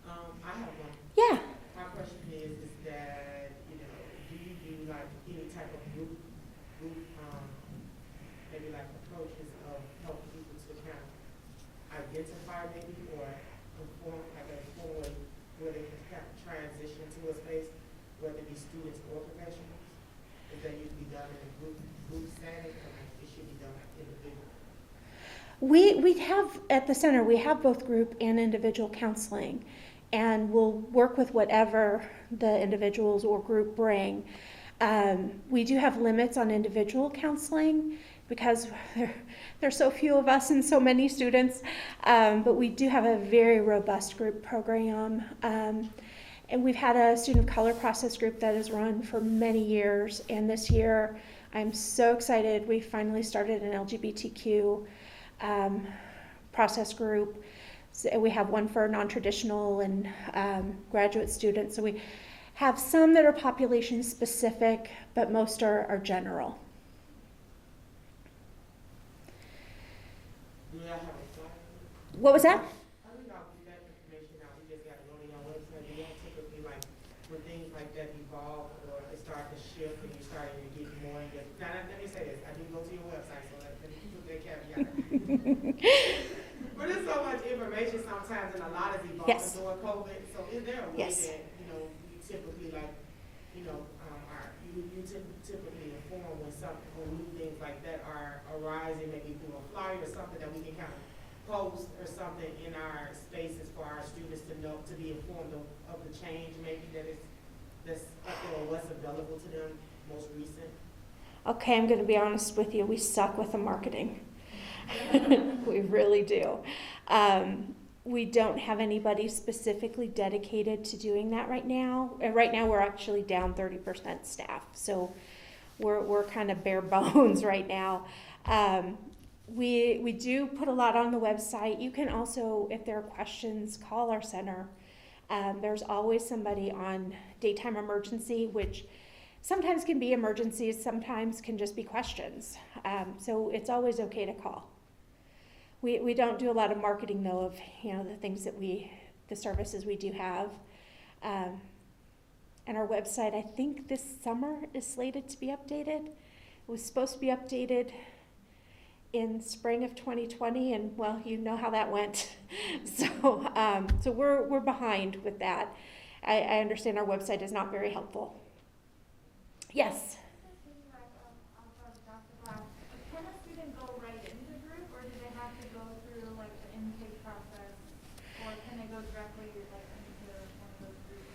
[SPEAKER 6] I have one.
[SPEAKER 2] Yeah.
[SPEAKER 6] My question is that, you know, do you do like any type of group group, maybe like approaches of helping people to kind of identify maybe or inform, like a form where they can kind of transition to a space, whether it be students or professionals? Is that usually done in a group setting, or like it should be done individually?
[SPEAKER 2] We have, at the center, we have both group and individual counseling, and we'll work with whatever the individuals or group bring. We do have limits on individual counseling because there's so few of us and so many students, but we do have a very robust group program. And we've had a student of color process group that has run for many years, and this year I'm so excited we finally started an LGBTQ process group. So we have one for non-traditional and graduate students. So we have some that are population specific, but most are general.
[SPEAKER 6] Do y'all have a flyer?
[SPEAKER 2] What was that?
[SPEAKER 6] I think I'll get that information out. We just got to go to your website. Do y'all typically like when things like that evolve or it start to shift and you start to get more in your, now let me say this, I do go to your website, so let me put that caveat. But there's so much information sometimes and a lot is evolving
[SPEAKER 2] Yes.
[SPEAKER 6] during COVID. So is there a way
[SPEAKER 2] Yes.
[SPEAKER 6] that, you know, you typically like, you know, you typically inform when new things like that are arising, maybe through a flyer or something that we can kind of post or something in our spaces for our students to know, to be informed of the change maybe that's up there or what's available to them most recent?
[SPEAKER 2] Okay, I'm going to be honest with you. We suck with the marketing. We really do. We don't have anybody specifically dedicated to doing that right now. And right now we're actually down 30% staff. So we're kind of bare bones right now. We do put a lot on the website. You can also, if there are questions, call our center. There's always somebody on daytime emergency, which sometimes can be emergencies, sometimes can just be questions. So it's always okay to call. We don't do a lot of marketing though of, you know, the things that the services we do have. And our website, I think this summer is slated to be updated. It was supposed to be updated in spring of 2020, and well, you know how that went. So we're behind with that. I understand our website is not very helpful. Yes.
[SPEAKER 5] Can a student go right into the group, or do they have to go through like the intake process, or can they go directly like into one of those groups?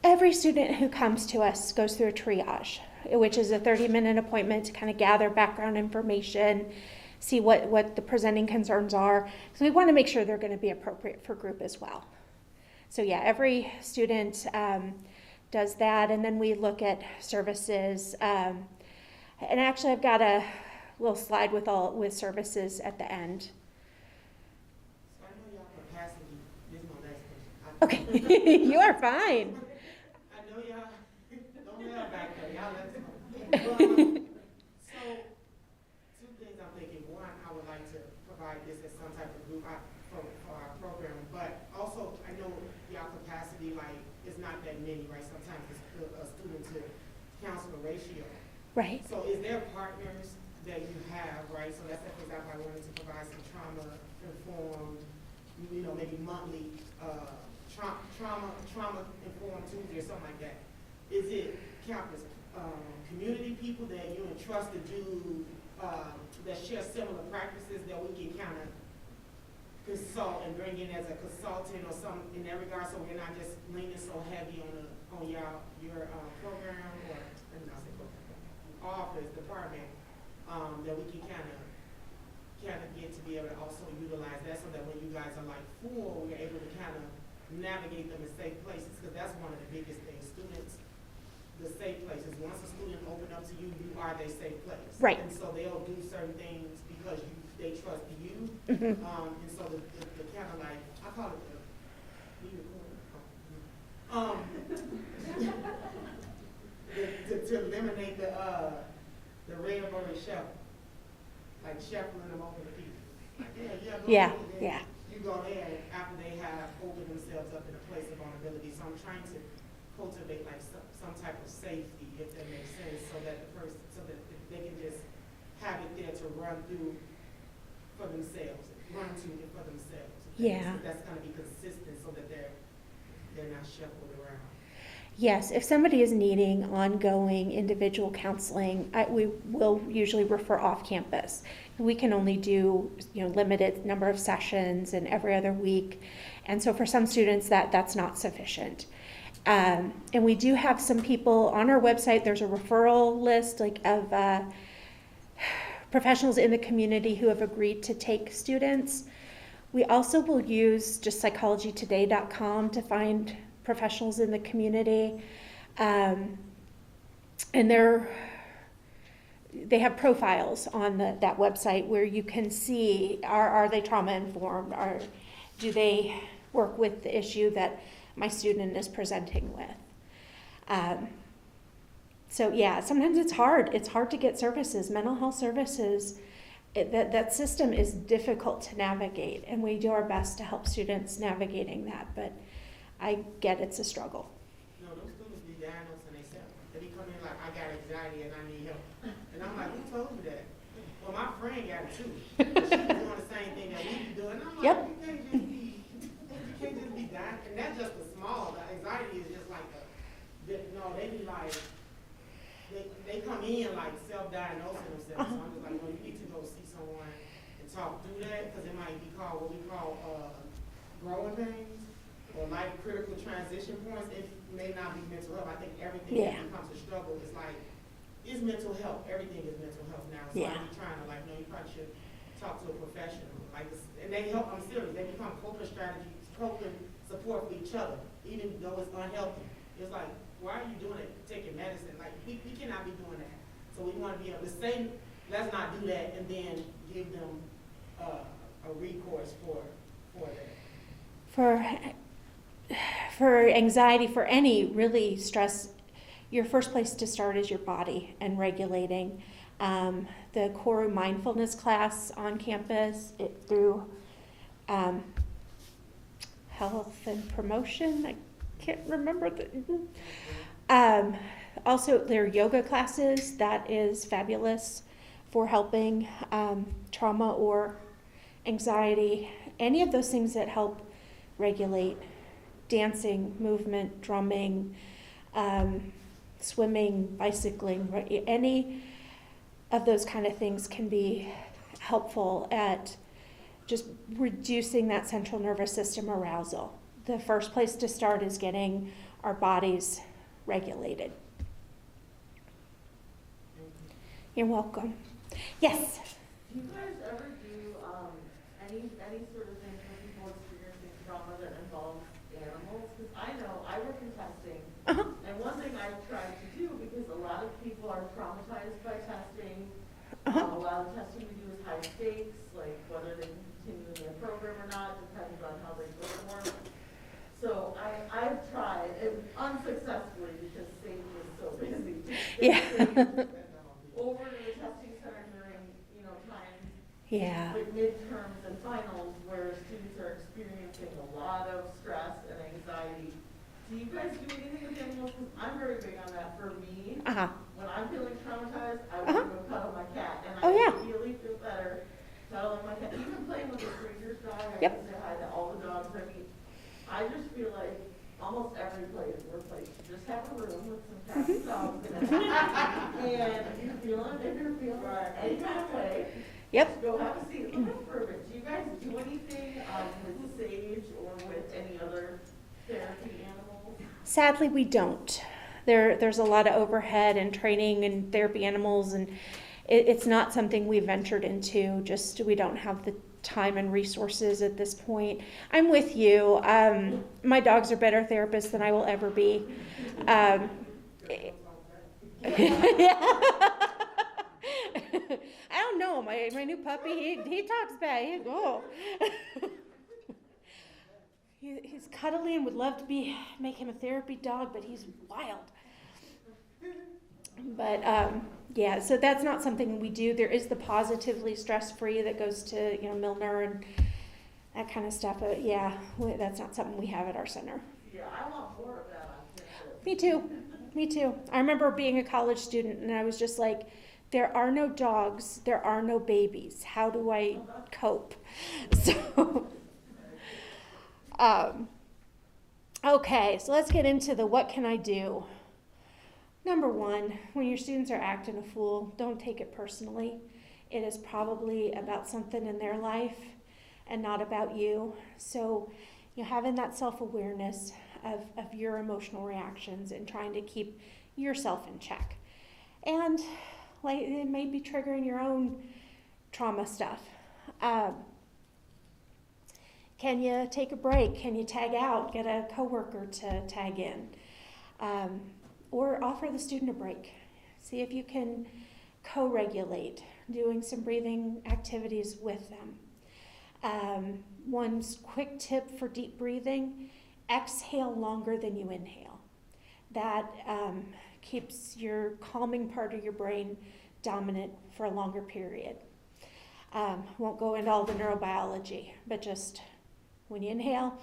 [SPEAKER 2] Every student who comes to us goes through a triage, which is a 30-minute appointment to kind of gather background information, see what the presenting concerns are. So we want to make sure they're going to be appropriate for group as well. So yeah, every student does that, and then we look at services. And actually, I've got a little slide with services at the end.
[SPEAKER 6] So I know y'all capacity, this is my last question.
[SPEAKER 2] Okay, you are fine.
[SPEAKER 6] I know y'all, don't yell back there, y'all let us know. So, two things I'm thinking. One, I would like to provide this as some type of group for our program, but also I know y'all capacity, like, it's not that many, right? Sometimes it's a student to counselor ratio.
[SPEAKER 2] Right.
[SPEAKER 6] So is there partners that you have, right? So that's, for example, I wanted to provide some trauma-informed, you know, maybe monthly trauma-informed Tuesday or something like that. Is it campus community people that you entrust to do, that share similar practices that we can kind of consult and bring in as a consultant or something in that regard, so we're not just leaning so heavy on your program or, let me not say program, office, department, that we can kind of get to be able to also utilize that, so that when you guys are like full, we're able to kind of navigate them in safe places, because that's one of the biggest things. Students, the safe places. Once a student open up to you, you are their safe place.
[SPEAKER 2] Right.
[SPEAKER 6] And so they'll do certain things because they trust you.
[SPEAKER 2] Mm-hmm.
[SPEAKER 6] And so the kind of like, I call it to eliminate the red voting shuffle, like shuffling them over the people. Like, you go there after they have opened themselves up in a place of vulnerability. So I'm trying to cultivate like some type of safety, if that makes sense, so that the person, so that they can just have it there to run through for themselves, run to it for themselves.
[SPEAKER 2] Yeah.
[SPEAKER 6] That's gonna be consistent so that they're not shuffled around.
[SPEAKER 2] Yes, if somebody is needing ongoing individual counseling, we will usually refer off campus. We can only do, limited number of sessions and every other week. And so for some students that's not sufficient. And we do have some people on our website, there's a referral list of professionals in the community who have agreed to take students. We also will use just psychologytoday.com to find professionals in the community, and they have profiles on that website where you can see are they trauma informed, or do they work with the issue that my student is presenting with. So yeah, sometimes it's hard to get services, mental health services. That system is difficult to navigate, and we do our best to help students navigating that, but I get it's a struggle.
[SPEAKER 6] No, those students be diagnosing themselves. They be coming in like, I got anxiety and I need help. And I'm like, who told you that? Well, my friend got it too. She was doing the same thing that we be doing. I'm like,
[SPEAKER 2] Yep.
[SPEAKER 6] you can't just be dying. And that's just the small. The anxiety is just like they be like, they come in like self-diagnosing themselves. So I'm just like, no, you need to go see someone and talk through that, because it might be called what we call growing pains or life critical transition points. It may not be mental health. I think everything that becomes a struggle is like, is mental health. Everything is mental health now. So I'm trying to like, no, you probably should talk to a professional. Like, and they help, I'm serious, they become coping strategies, coping support for each other, even though it's unhealthy. It's like, why are you doing it? Taking medicine? Like, we cannot be doing that. So we want to be able to say, let's not do that, and then give them a recourse for that.
[SPEAKER 2] For anxiety, for any really stress, your first place to start is your body and regulating. The core mindfulness class on campus, through health and promotion, I can't remember also there are yoga classes that is fabulous for helping trauma or anxiety, any of those things that help regulate. Dancing, movement, drumming, swimming, bicycling, right? Any of those kind of things can be helpful at just reducing that central nervous system arousal. The first place to start is getting our bodies regulated. You're welcome. Yes?
[SPEAKER 4] Do you guys ever do any sort of thing for people experiencing trauma that involves animals? Because I know I work in testing, and one thing I've tried to do, because a lot of people are traumatized by testing, a lot of testing we do is high stakes, like whether they can continue in their program or not depends on how they perform. So I've tried, and unsuccessfully because safety is so busy, over to the testing center during times like midterms and finals where students are experiencing a lot of stress and anxiety. Do you guys do anything with animals? Because I'm very big on that. For me, when I'm feeling traumatized, I want to go cuddle my cat, and I really feel better cuddling my cat. Even playing with a stranger's dog, I can say hi to all the dogs I meet. I just feel like almost every place is a place to just have a room with some cats and dogs in it. And if you're feeling any kind of way, just go have a seat. Look up for a bit. Do you guys do anything with Sage or with any other therapy animals?
[SPEAKER 2] Sadly, we don't. There's a lot of overhead and training and therapy animals, and it's not something we've ventured into. Just we don't have the time and resources at this point. I'm with you. My dogs are better therapists than I will ever be. I don't know. My new puppy, he talks back. He's cuddly and would love to make him a therapy dog, but he's wild. But so that's not something we do. There is the positively stress-free that goes to Milner and that kind of stuff. But that's not something we have at our center.
[SPEAKER 4] Yeah, I want more of that on campus.
[SPEAKER 2] Me too. Me too. I remember being a college student and I was just like, there are no dogs, there are no babies. How do I cope? So, okay, so let's get into the what can I do? Number one, when your students are acting a fool, don't take it personally. It is probably about something in their life and not about you. So, having that self-awareness of your emotional reactions and trying to keep yourself in check. And like it may be triggering your own trauma stuff. Can you take a break? Can you tag out? Get a coworker to tag in? Or offer the student a break. See if you can co-regulate, doing some breathing activities with them. One quick tip for deep breathing, exhale longer than you inhale. That keeps your calming part of your brain dominant for a longer period. Won't go into all the neurobiology, but just when you inhale,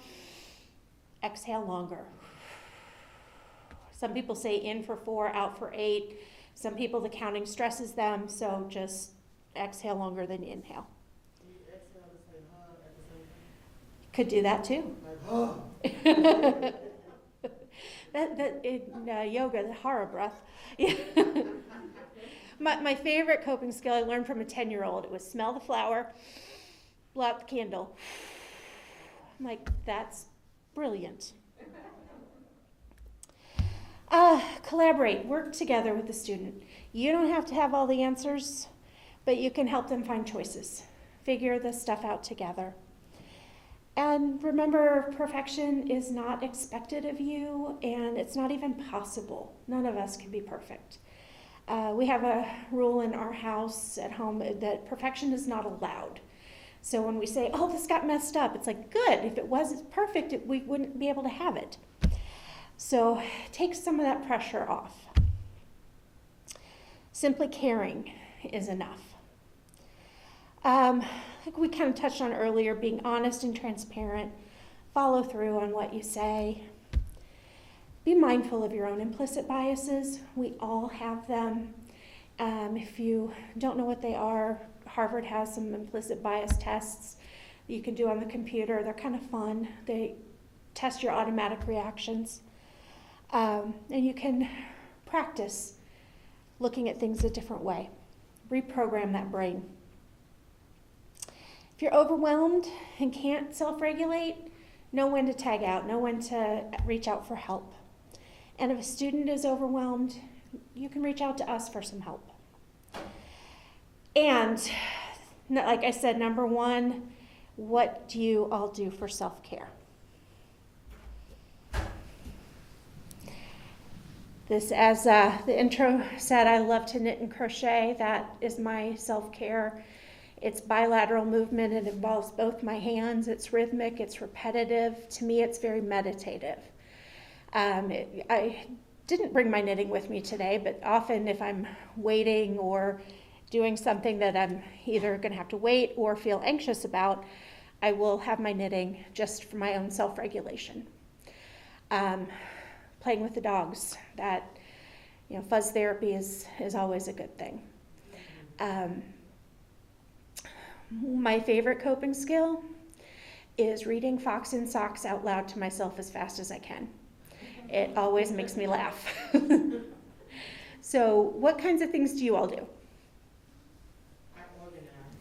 [SPEAKER 2] exhale longer. Some people say in for 4, out for 8. Some people, the counting stresses them, so just exhale longer than you inhale.
[SPEAKER 6] Do you exhale to say hug at the same time?
[SPEAKER 2] Could do that too.
[SPEAKER 6] Like, hug.
[SPEAKER 2] That in yoga, the hara breath. My favorite coping skill I learned from a 10-year-old. It was smell the flower, blow out the candle. I'm like, that's brilliant. Collaborate, work together with the student. You don't have to have all the answers, but you can help them find choices. Figure this stuff out together. And remember, perfection is not expected of you, and it's not even possible. None of us can be perfect. We have a rule in our house at home that perfection is not allowed. So when we say, oh, this got messed up, it's like, good. If it was perfect, we wouldn't be able to have it. So take some of that pressure off. Simply caring is enough. Like we kind of touched on earlier, being honest and transparent, follow through on what you say. Be mindful of your own implicit biases. We all have them. If you don't know what they are, Harvard has some implicit bias tests you can do on the computer. They're kind of fun. They test your automatic reactions. And you can practice looking at things a different way. Reprogram that brain. If you're overwhelmed and can't self-regulate, know when to tag out, know when to reach out for help. And if a student is overwhelmed, you can reach out to us for some help. And like I said, number one, what do you all do for self-care? This, as the intro said, I love to knit and crochet. That is my self-care. It's bilateral movement. It involves both my hands. It's rhythmic. It's repetitive. To me, it's very meditative. I didn't bring my knitting with me today, but often if I'm waiting or doing something that I'm either going to have to wait or feel anxious about, I will have my knitting just for my own self-regulation. Playing with the dogs, that, fuzz therapy is always a good thing. My favorite coping skill is reading Fox in Socks out loud to myself as fast as I can. It always makes me laugh. So what kinds of things do you all do?
[SPEAKER 6] I organize.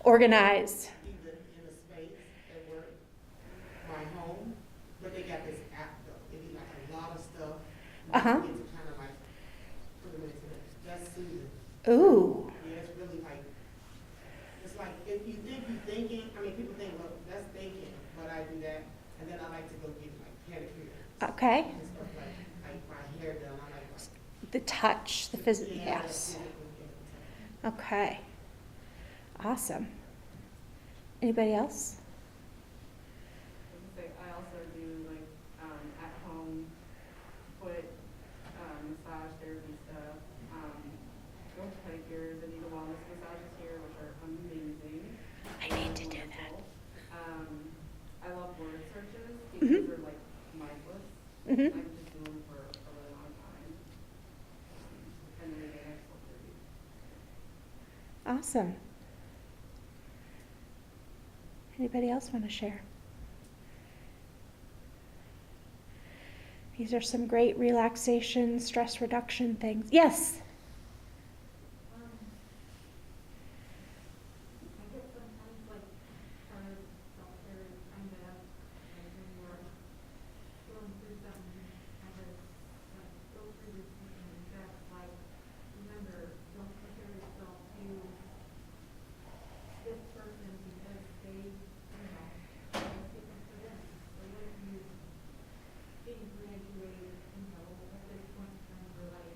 [SPEAKER 2] Organize.
[SPEAKER 6] Either in a space at work, my home, but they got this app though. It be like a lot of stuff.
[SPEAKER 2] Uh-huh.
[SPEAKER 6] You get to kind of like put them into that. That's soothing.
[SPEAKER 2] Ooh.
[SPEAKER 6] Yeah, it's really like, it's like if you think you're thinking, people think, well, that's thinking, but I do that. And then I like to go get like pedicure.
[SPEAKER 2] Okay.
[SPEAKER 6] And stuff like my hair done. I like
[SPEAKER 2] The touch, the physical,
[SPEAKER 6] yeah,
[SPEAKER 2] yes.
[SPEAKER 6] yeah.
[SPEAKER 2] Okay. Awesome. Anybody else?
[SPEAKER 7] I also do at home foot massage therapy stuff. Go to pedicures and even wellness massages here, which are amazing.
[SPEAKER 2] I need to do that.
[SPEAKER 7] I love word searches because they're like mindless.
[SPEAKER 2] Mm-hmm.
[SPEAKER 7] I can just do them for a really
[SPEAKER 2] Awesome. Anybody else want to share? These are some great relaxation, stress reduction things. Yes.
[SPEAKER 5] I get sometimes like part of self-care is kind of like when you're going through something, kind of like go through this and just like remember, don't compare yourself to this person because they, it's different for them. So what if you didn't graduate, at this point in time, or like, like,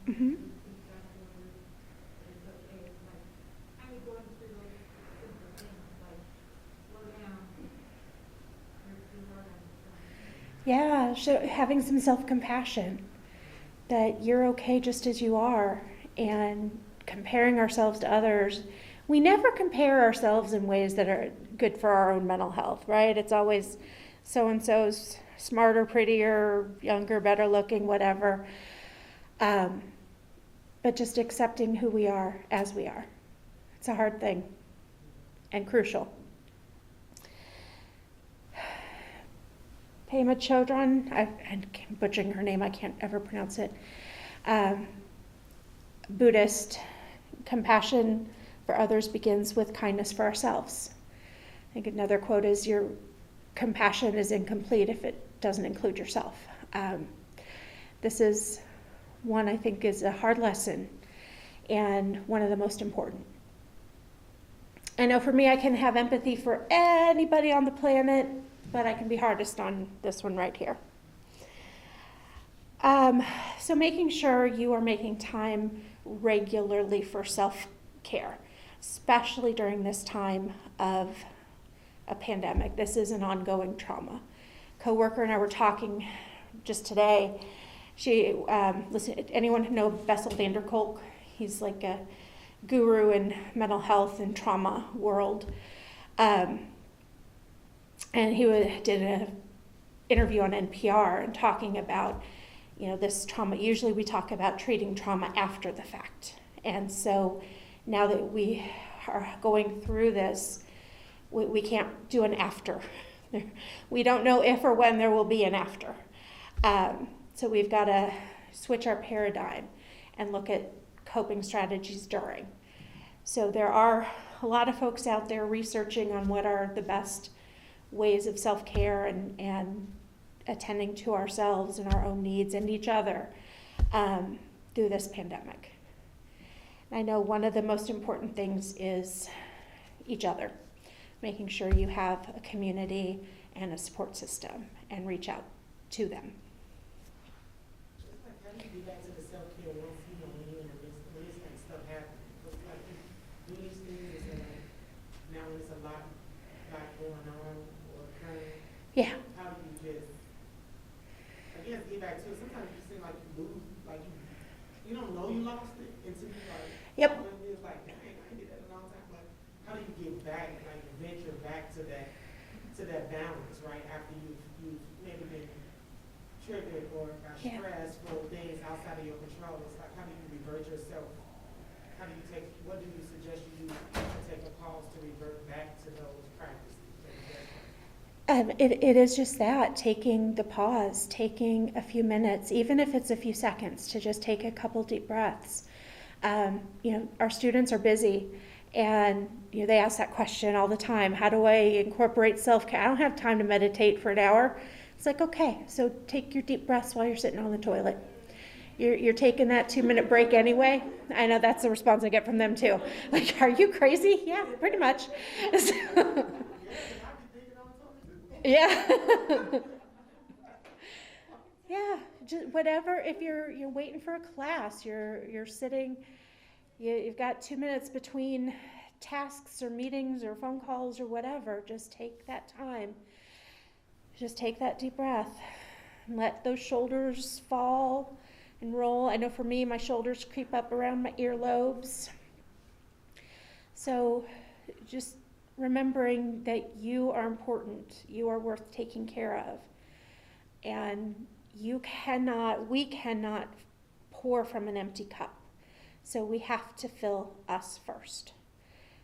[SPEAKER 2] Mm-hmm.
[SPEAKER 5] it's okay. It's like, kind of going through those simple things, like, slow down, you're too hard on yourself.
[SPEAKER 2] Yeah, so having some self-compassion that you're okay just as you are, and comparing ourselves to others. We never compare ourselves in ways that are good for our own mental health, right? It's always so-and-so's smarter, prettier, younger, better looking, whatever. But just accepting who we are as we are. It's a hard thing and crucial. Pema Chodron, I'm butchering her name, I can't ever pronounce it. Buddhist, compassion for others begins with kindness for ourselves. I think another quote is, your compassion is incomplete if it doesn't include yourself. This is one I think is a hard lesson and one of the most important. I know for me, I can have empathy for anybody on the planet, but I can be hardest on this one right here. So making sure you are making time regularly for self-care, especially during this time of a pandemic. This is an ongoing trauma. Coworker and I were talking just today. She, listen, anyone know Bessel van der Kolk? He's like a guru in mental health and trauma world. And he did an interview on NPR and talking about, this trauma. Usually we talk about treating trauma after the fact. And so now that we are going through this, we can't do an after. We don't know if or when there will be an after. So we've got to switch our paradigm and look at coping strategies during. So there are a lot of folks out there researching on what are the best ways of self-care and attending to ourselves and our own needs and each other through this pandemic. I know one of the most important things is each other, making sure you have a community and a support system and reach out to them.
[SPEAKER 6] Just like, how do you get back to the self-care once, when you're in the midst, when this kind of stuff happens? Because like, do these things, now when it's a lot going on or occurring,
[SPEAKER 2] Yeah.
[SPEAKER 6] how do you just, I guess, get back to it? Sometimes you seem like you lose, like you don't know you lost it until you
[SPEAKER 2] Yep.
[SPEAKER 6] It's like, dang, I ain't did that in a long time. But how do you get back, like venture back to that balance, right? After you've maybe been triggered or got stressed for things outside of your control. It's like, how do you revert yourself? What do you suggest you do to take a pause to revert back to those practices?
[SPEAKER 2] It is just that, taking the pause, taking a few minutes, even if it's a few seconds, to just take a couple deep breaths. Our students are busy, and they ask that question all the time. How do I incorporate self-care? I don't have time to meditate for an hour. It's like, okay, so take your deep breaths while you're sitting on the toilet. You're taking that 2-minute break anyway. I know that's the response I get from them too. Like, are you crazy? Yeah, pretty much. Yeah. Yeah, just whatever. If you're waiting for a class, you're sitting, you've got 2 minutes between tasks or meetings or phone calls or whatever. Just take that time. Just take that deep breath. And let those shoulders fall and roll. I know for me, my shoulders creep up around my earlobes. So just remembering that you are important, you are worth taking care of. And we cannot pour from an empty cup. So we have to fill us first.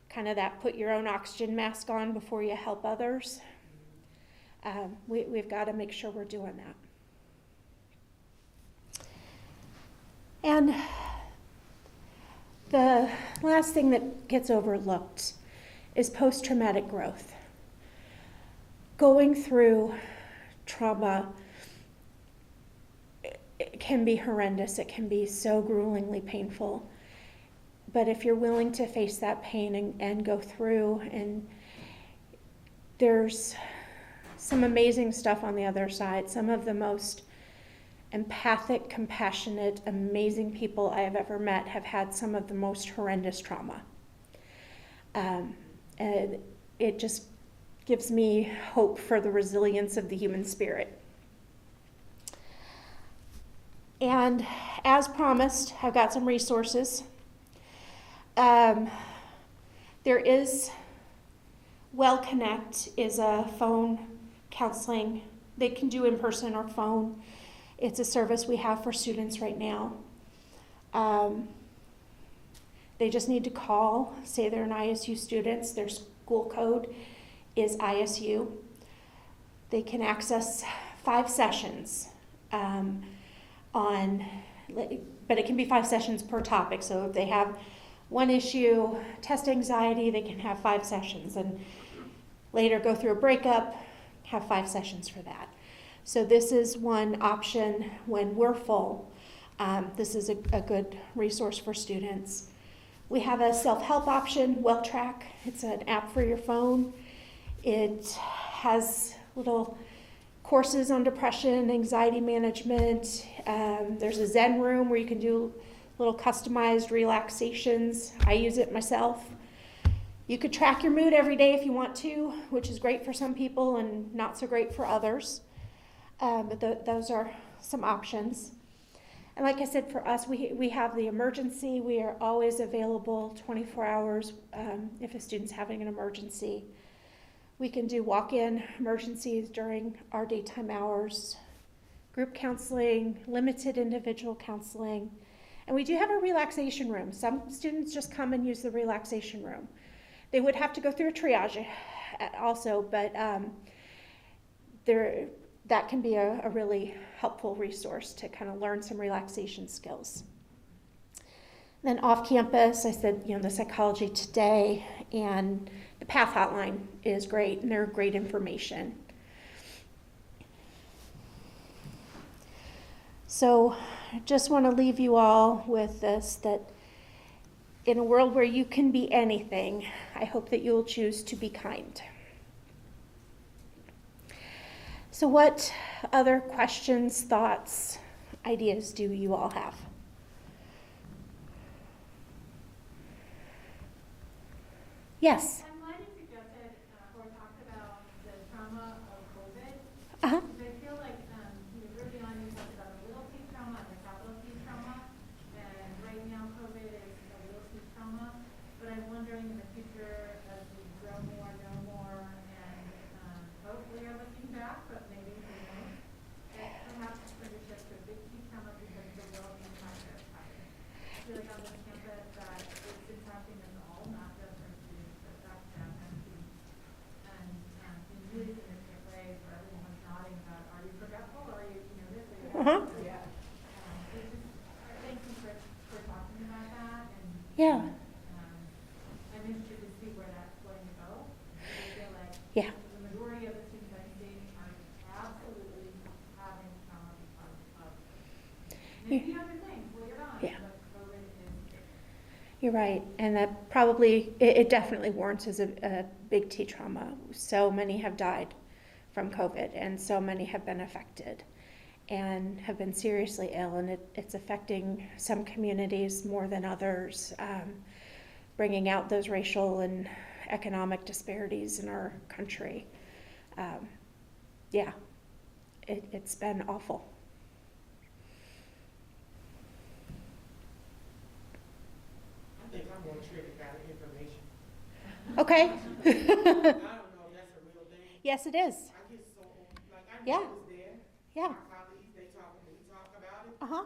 [SPEAKER 2] Kind of that put your own oxygen mask on before you help others. We've got to make sure we're doing that. And the last thing that gets overlooked is post-traumatic growth. Going through trauma, it can be horrendous. It can be so gruelingly painful. But if you're willing to face that pain and go through, and there's some amazing stuff on the other side, some of the most empathic, compassionate, amazing people I have ever met have had some of the most horrendous trauma. And it just gives me hope for the resilience of the human spirit. And as promised, I've got some resources. There is WellConnect is a phone counseling. They can do in person or phone. It's a service we have for students right now. They just need to call, say they're an ISU student. Their school code is ISU. They can access 5 sessions but it can be 5 sessions per topic. So if they have one issue, test anxiety, they can have 5 sessions, and later go through a breakup, have 5 sessions for that. So this is one option when we're full. This is a good resource for students. We have a self-help option, WellTrack. It's an app for your phone. It has little courses on depression, anxiety management. There's a Zen room where you can do little customized relaxations. I use it myself. You could track your mood every day if you want to, which is great for some people and not so great for others. But those are some options. And like I said, for us, we have the emergency. We are always available 24 hours if a student's having an emergency. We can do walk-in emergencies during our daytime hours, group counseling, limited individual counseling. And we do have a relaxation room. Some students just come and use the relaxation room. They would have to go through a triage also, but that can be a really helpful resource to kind of learn some relaxation skills. Then off campus, I said, the Psychology Today and the PATH hotline is great, and they're great information. So I just want to leave you all with this, that in a world where you can be anything, I hope that you will choose to be kind. So what other questions, thoughts, ideas do you all have? Yes?
[SPEAKER 5] I'm glad you suggested or talked about the trauma of COVID.
[SPEAKER 2] Uh-huh.
[SPEAKER 5] Because I feel like early on you talked about a little T trauma and a capital T trauma. And right now COVID is a little T trauma. But I'm wondering in the future as we grow more, know more, and hopefully are looking back, but maybe who knows, that perhaps it's going to shift to a big T trauma because the world is not there. I feel like on this campus that it's impacting us all, not just our students, but staff and students. And in really significant ways where everyone's nodding about, are you forgetful or are you, this or that?
[SPEAKER 2] Uh-huh.
[SPEAKER 5] Yeah. It's just, thank you for talking about that. And
[SPEAKER 2] Yeah.
[SPEAKER 5] I'm interested to see where that's going to go. I feel like
[SPEAKER 2] Yeah.
[SPEAKER 5] the majority of the students I'm seeing are absolutely having trauma because of maybe other things later on.
[SPEAKER 2] Yeah.
[SPEAKER 5] But COVID is.
[SPEAKER 2] You're right, and that probably, it definitely warrants as a big T trauma. So many have died from COVID, and so many have been affected and have been seriously ill, and it's affecting some communities more than others, bringing out those racial and economic disparities in our country. It's been awful.
[SPEAKER 6] I think I'm more triggered by the information.
[SPEAKER 2] Okay.
[SPEAKER 6] I don't know if that's a real thing.
[SPEAKER 2] Yes, it is.
[SPEAKER 6] I get so, I
[SPEAKER 2] Yeah.
[SPEAKER 6] know it's there.
[SPEAKER 2] Yeah.
[SPEAKER 6] My colleagues, we talk about it.
[SPEAKER 2] Uh-huh.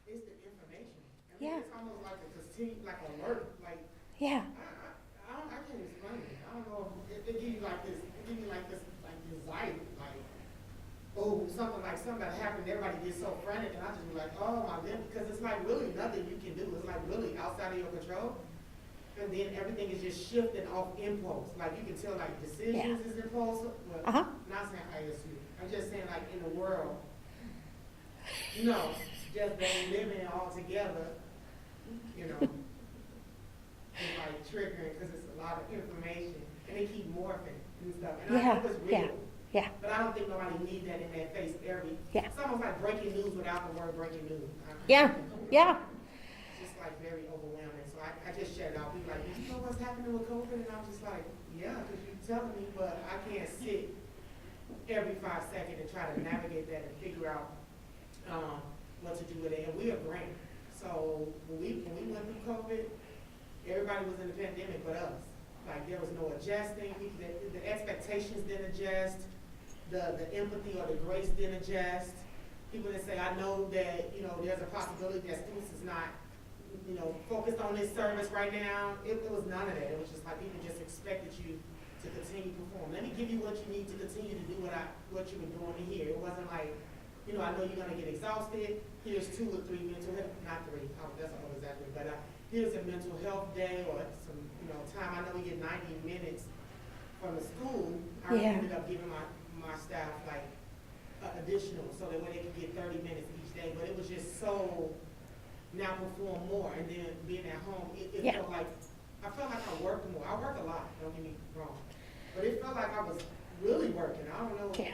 [SPEAKER 6] It's the information. And
[SPEAKER 2] Yeah.
[SPEAKER 6] It's almost like a continue, like alert, like,
[SPEAKER 2] Yeah.
[SPEAKER 6] I can't explain it. I don't know, it give you like this, like anxiety, like, oh, something that happened, everybody gets so frantic, and I just be like, oh my goodness, because it's like really nothing you can do. It's like really outside of your control. And then everything is just shifting off impulse. Like you can tell like decisions is impulsive, but not saying ISU. I'm just saying like in the world, you know, just they living all together, you know, it's like triggering because it's a lot of information and they keep morphing and stuff. And I know it's real.
[SPEAKER 2] Yeah.
[SPEAKER 6] But I don't think nobody needs that in their face every.
[SPEAKER 2] Yeah.
[SPEAKER 6] It's almost like breaking news without the word breaking news.
[SPEAKER 2] Yeah.
[SPEAKER 6] It's just like very overwhelming. So I just shut it out. People like, you know what's happening with COVID? And I'm just like, yeah, because you're telling me, but I can't sit every 5 seconds and try to navigate that and figure out what to do with it. And we are green. So when we went through COVID, everybody was in the pandemic but us. Like there was no adjusting. The expectations didn't adjust. The empathy or the grace didn't adjust. People that say, I know that, you know, there's a possibility that students is not, you know, focused on this service right now. It was none of that. It was just like people just expected you to continue to perform. Let me give you what you need to continue to do what you were doing here. It wasn't like, you know, I know you're going to get exhausted. Here's 2 or 3 mental health, not 3, that's all exactly, but here's a mental health day or some, you know, time. I know we get 90 minutes from the school. I ended up giving my staff like additional so that way they could get 30 minutes each day. But it was just so now perform more, and then being at home, it felt like I I worked more. I work a lot, don't get me wrong, but it felt like I was really working. I don't know.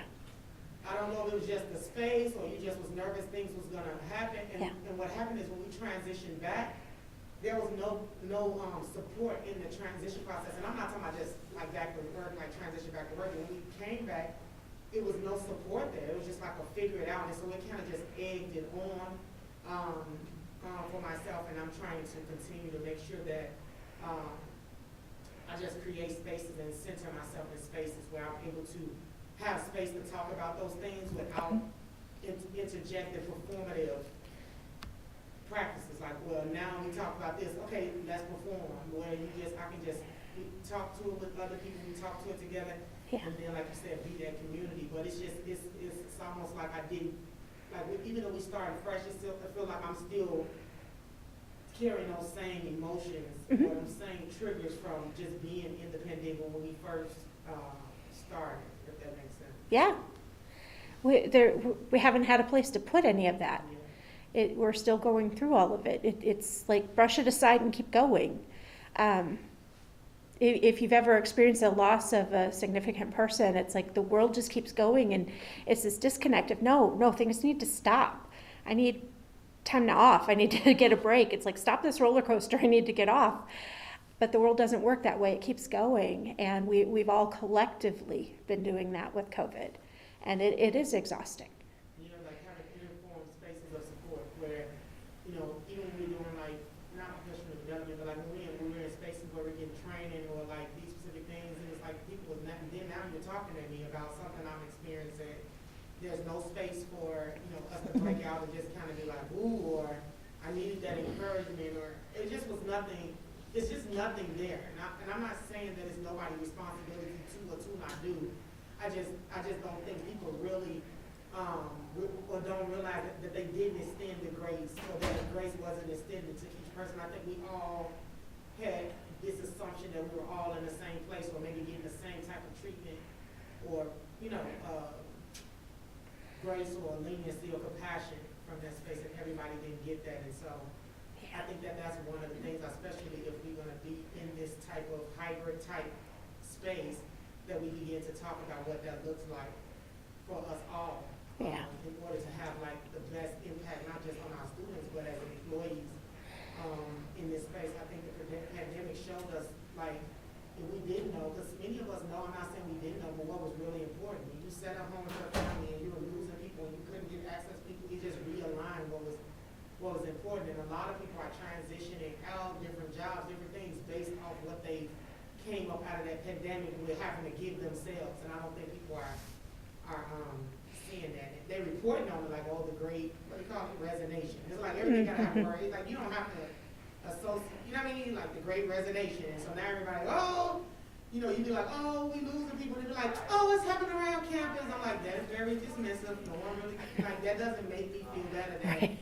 [SPEAKER 6] I don't know if it was just the space or you just was nervous things was gonna happen. And what happened is when we transitioned back, there was no support in the transition process. And I'm not talking about just like back to work, like transition back to work. And when we came back, it was no support there. It was just like a figure it out. And so it kind of just egged it on for myself. And I'm trying to continue to make sure that I just create spaces and center myself in spaces where I'm able to have space to talk about those things without interjecting performative practices. Like, well, now we talk about this, okay, let's perform. Where I can just talk to it with other people, we talk to it together, and then, like you said, be that community. But it's just, it's almost like I didn't, like even though we started fresh, I feel like I'm still carrying those same emotions or those same triggers from just being in the pandemic when we first started, if that makes sense.
[SPEAKER 2] Yeah. We haven't had a place to put any of that. We're still going through all of it. It's like brush it aside and keep going. If you've ever experienced a loss of a significant person, it's like the world just keeps going and it's this disconnect of no, things need to stop. I need time off. I need to get a break. It's like, stop this roller coaster. I need to get off. But the world doesn't work that way. It keeps going. And we've all collectively been doing that with COVID. And it is exhausting.
[SPEAKER 6] You know, like having informed spaces of support where, you know, even when we're doing like, not professional development, but like when we're in spaces where we're getting training or like these specific things, and it's like people with nothing, then now you're talking to me about something I'm experiencing. There's no space for, you know, us to break out and just kind of be like, ooh, or I needed that encouragement, or it just was nothing. It's just nothing there. And I'm not saying that it's nobody's responsibility to or to not do. I just don't think people really or don't realize that they didn't extend the grace, or that the grace wasn't extended to each person. I think we all had this assumption that we were all in the same place, or maybe getting the same type of treatment, or, you know, grace or leniency or compassion from that space, and everybody didn't get that. And so I think that's one of the things, especially if we're going to be in this type of hybrid type space, that we begin to talk about what that looks like for us all, in order to have like the best impact, not just on our students, but as employees in this space. I think the pandemic showed us, like, if we didn't know, because many of us know, I'm not saying we didn't know, but what was really important. When you sat at home with your family and you were losing people and you couldn't get access to people, it just realigned what was important. And a lot of people are transitioning out, different jobs, different things based off what they came up out of that pandemic with having to give themselves. And I don't think people are seeing that. they reporting on it like, oh, the great, what do you call it, resignation. It's like everything gotta have a word. It's like you don't have to associate, you know what I mean? Like the great resignation. And so now everybody, oh, you know, you be like, oh, we losing people. They be like, oh, what's happening around campus? I'm like, that's very dismissive. No one really, like, that doesn't make me feel better than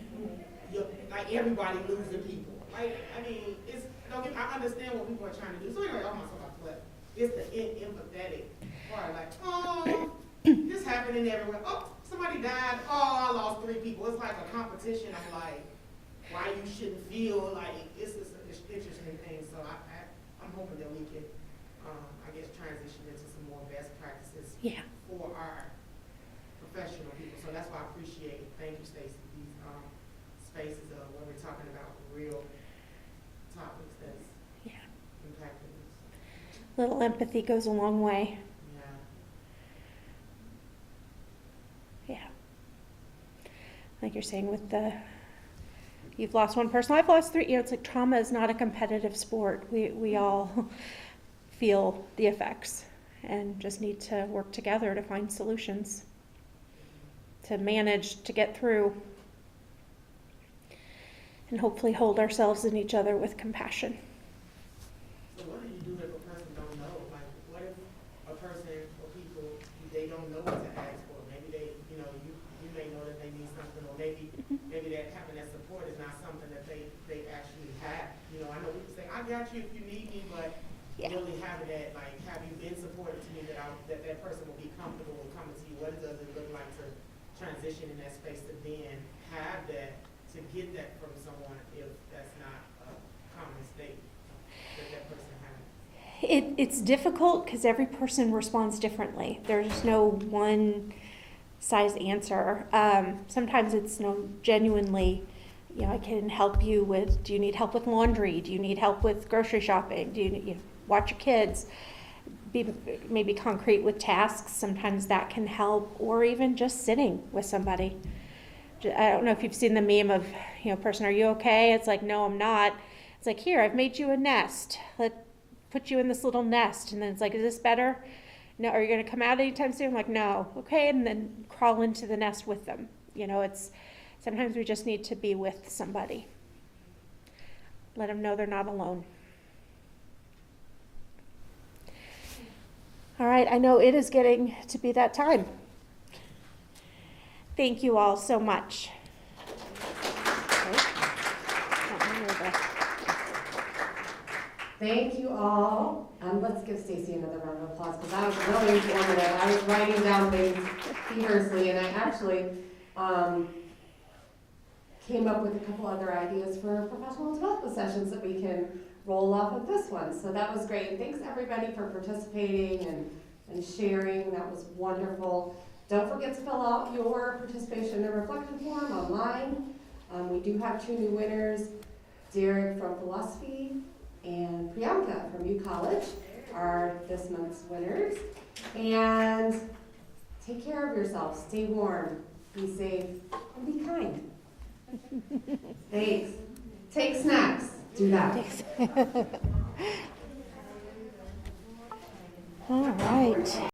[SPEAKER 6] you're, like everybody losing people. Like, I mean, it's, I understand what people are trying to do. So anyway, I'm also about to flip. It's the empathetic part. Like, oh, this happening everywhere. Oh, somebody died. Oh, I lost 3 people. It's like a competition. I'm like, why you shouldn't feel like it's an interesting thing. So I'm hoping that we can, I guess, transition into some more best practices for our professional people. So that's why I appreciate, thank you, Stacey, these spaces of when we're talking about real topics that's impacting us.
[SPEAKER 2] Little empathy goes a long way. Yeah. Like you're saying with you've lost one person, I've lost 3. You know, it's like trauma is not a competitive sport. We all feel the effects and just need to work together to find solutions to manage, to get through, and hopefully hold ourselves and each other with compassion.
[SPEAKER 6] So what do you do if a person don't know? Like, what if a person or people, they don't know what to ask for? Maybe they, you know, you may know that they need something, or maybe that having that support is not something that they actually have. You know, I know people say, I got you if you need me, but really having that, like, have you been supportive to me that person will be comfortable with coming to you? What does it look like to transition in that space to then have that, to get that from someone if that's not a common state that person has?
[SPEAKER 2] It's difficult because every person responds differently. There's no one size answer. Sometimes it's genuinely, you know, I can help you with, do you need help with laundry? Do you need help with grocery shopping? Do you watch your kids? Be maybe concrete with tasks. Sometimes that can help, or even just sitting with somebody. I don't know if you've seen the meme of, you know, person, are you okay? It's like, no, I'm not. It's like, here, I've made you a nest. Let's put you in this little nest. And then it's like, is this better? No, are you going to come out anytime soon? I'm like, no. Okay. And then crawl into the nest with them. You know, sometimes we just need to be with somebody. Let them know they're not alone. All right. I know it is getting to be that time. Thank you all so much.
[SPEAKER 8] Thank you all. Let's give Stacey another round of applause because that was really informative. I was writing down things feverishly, and I actually came up with a couple other ideas for professional development sessions that we can roll off of this one. So that was great. And thanks everybody for participating and sharing. That was wonderful. Don't forget to fill out your participation and reflection form online. We do have 2 new winners. Derek from Philosophy and Priyanka from U College are this month's winners. And take care of yourself. Stay warm, be safe, and be kind. Thanks. Take snacks. Do that.
[SPEAKER 2] All right.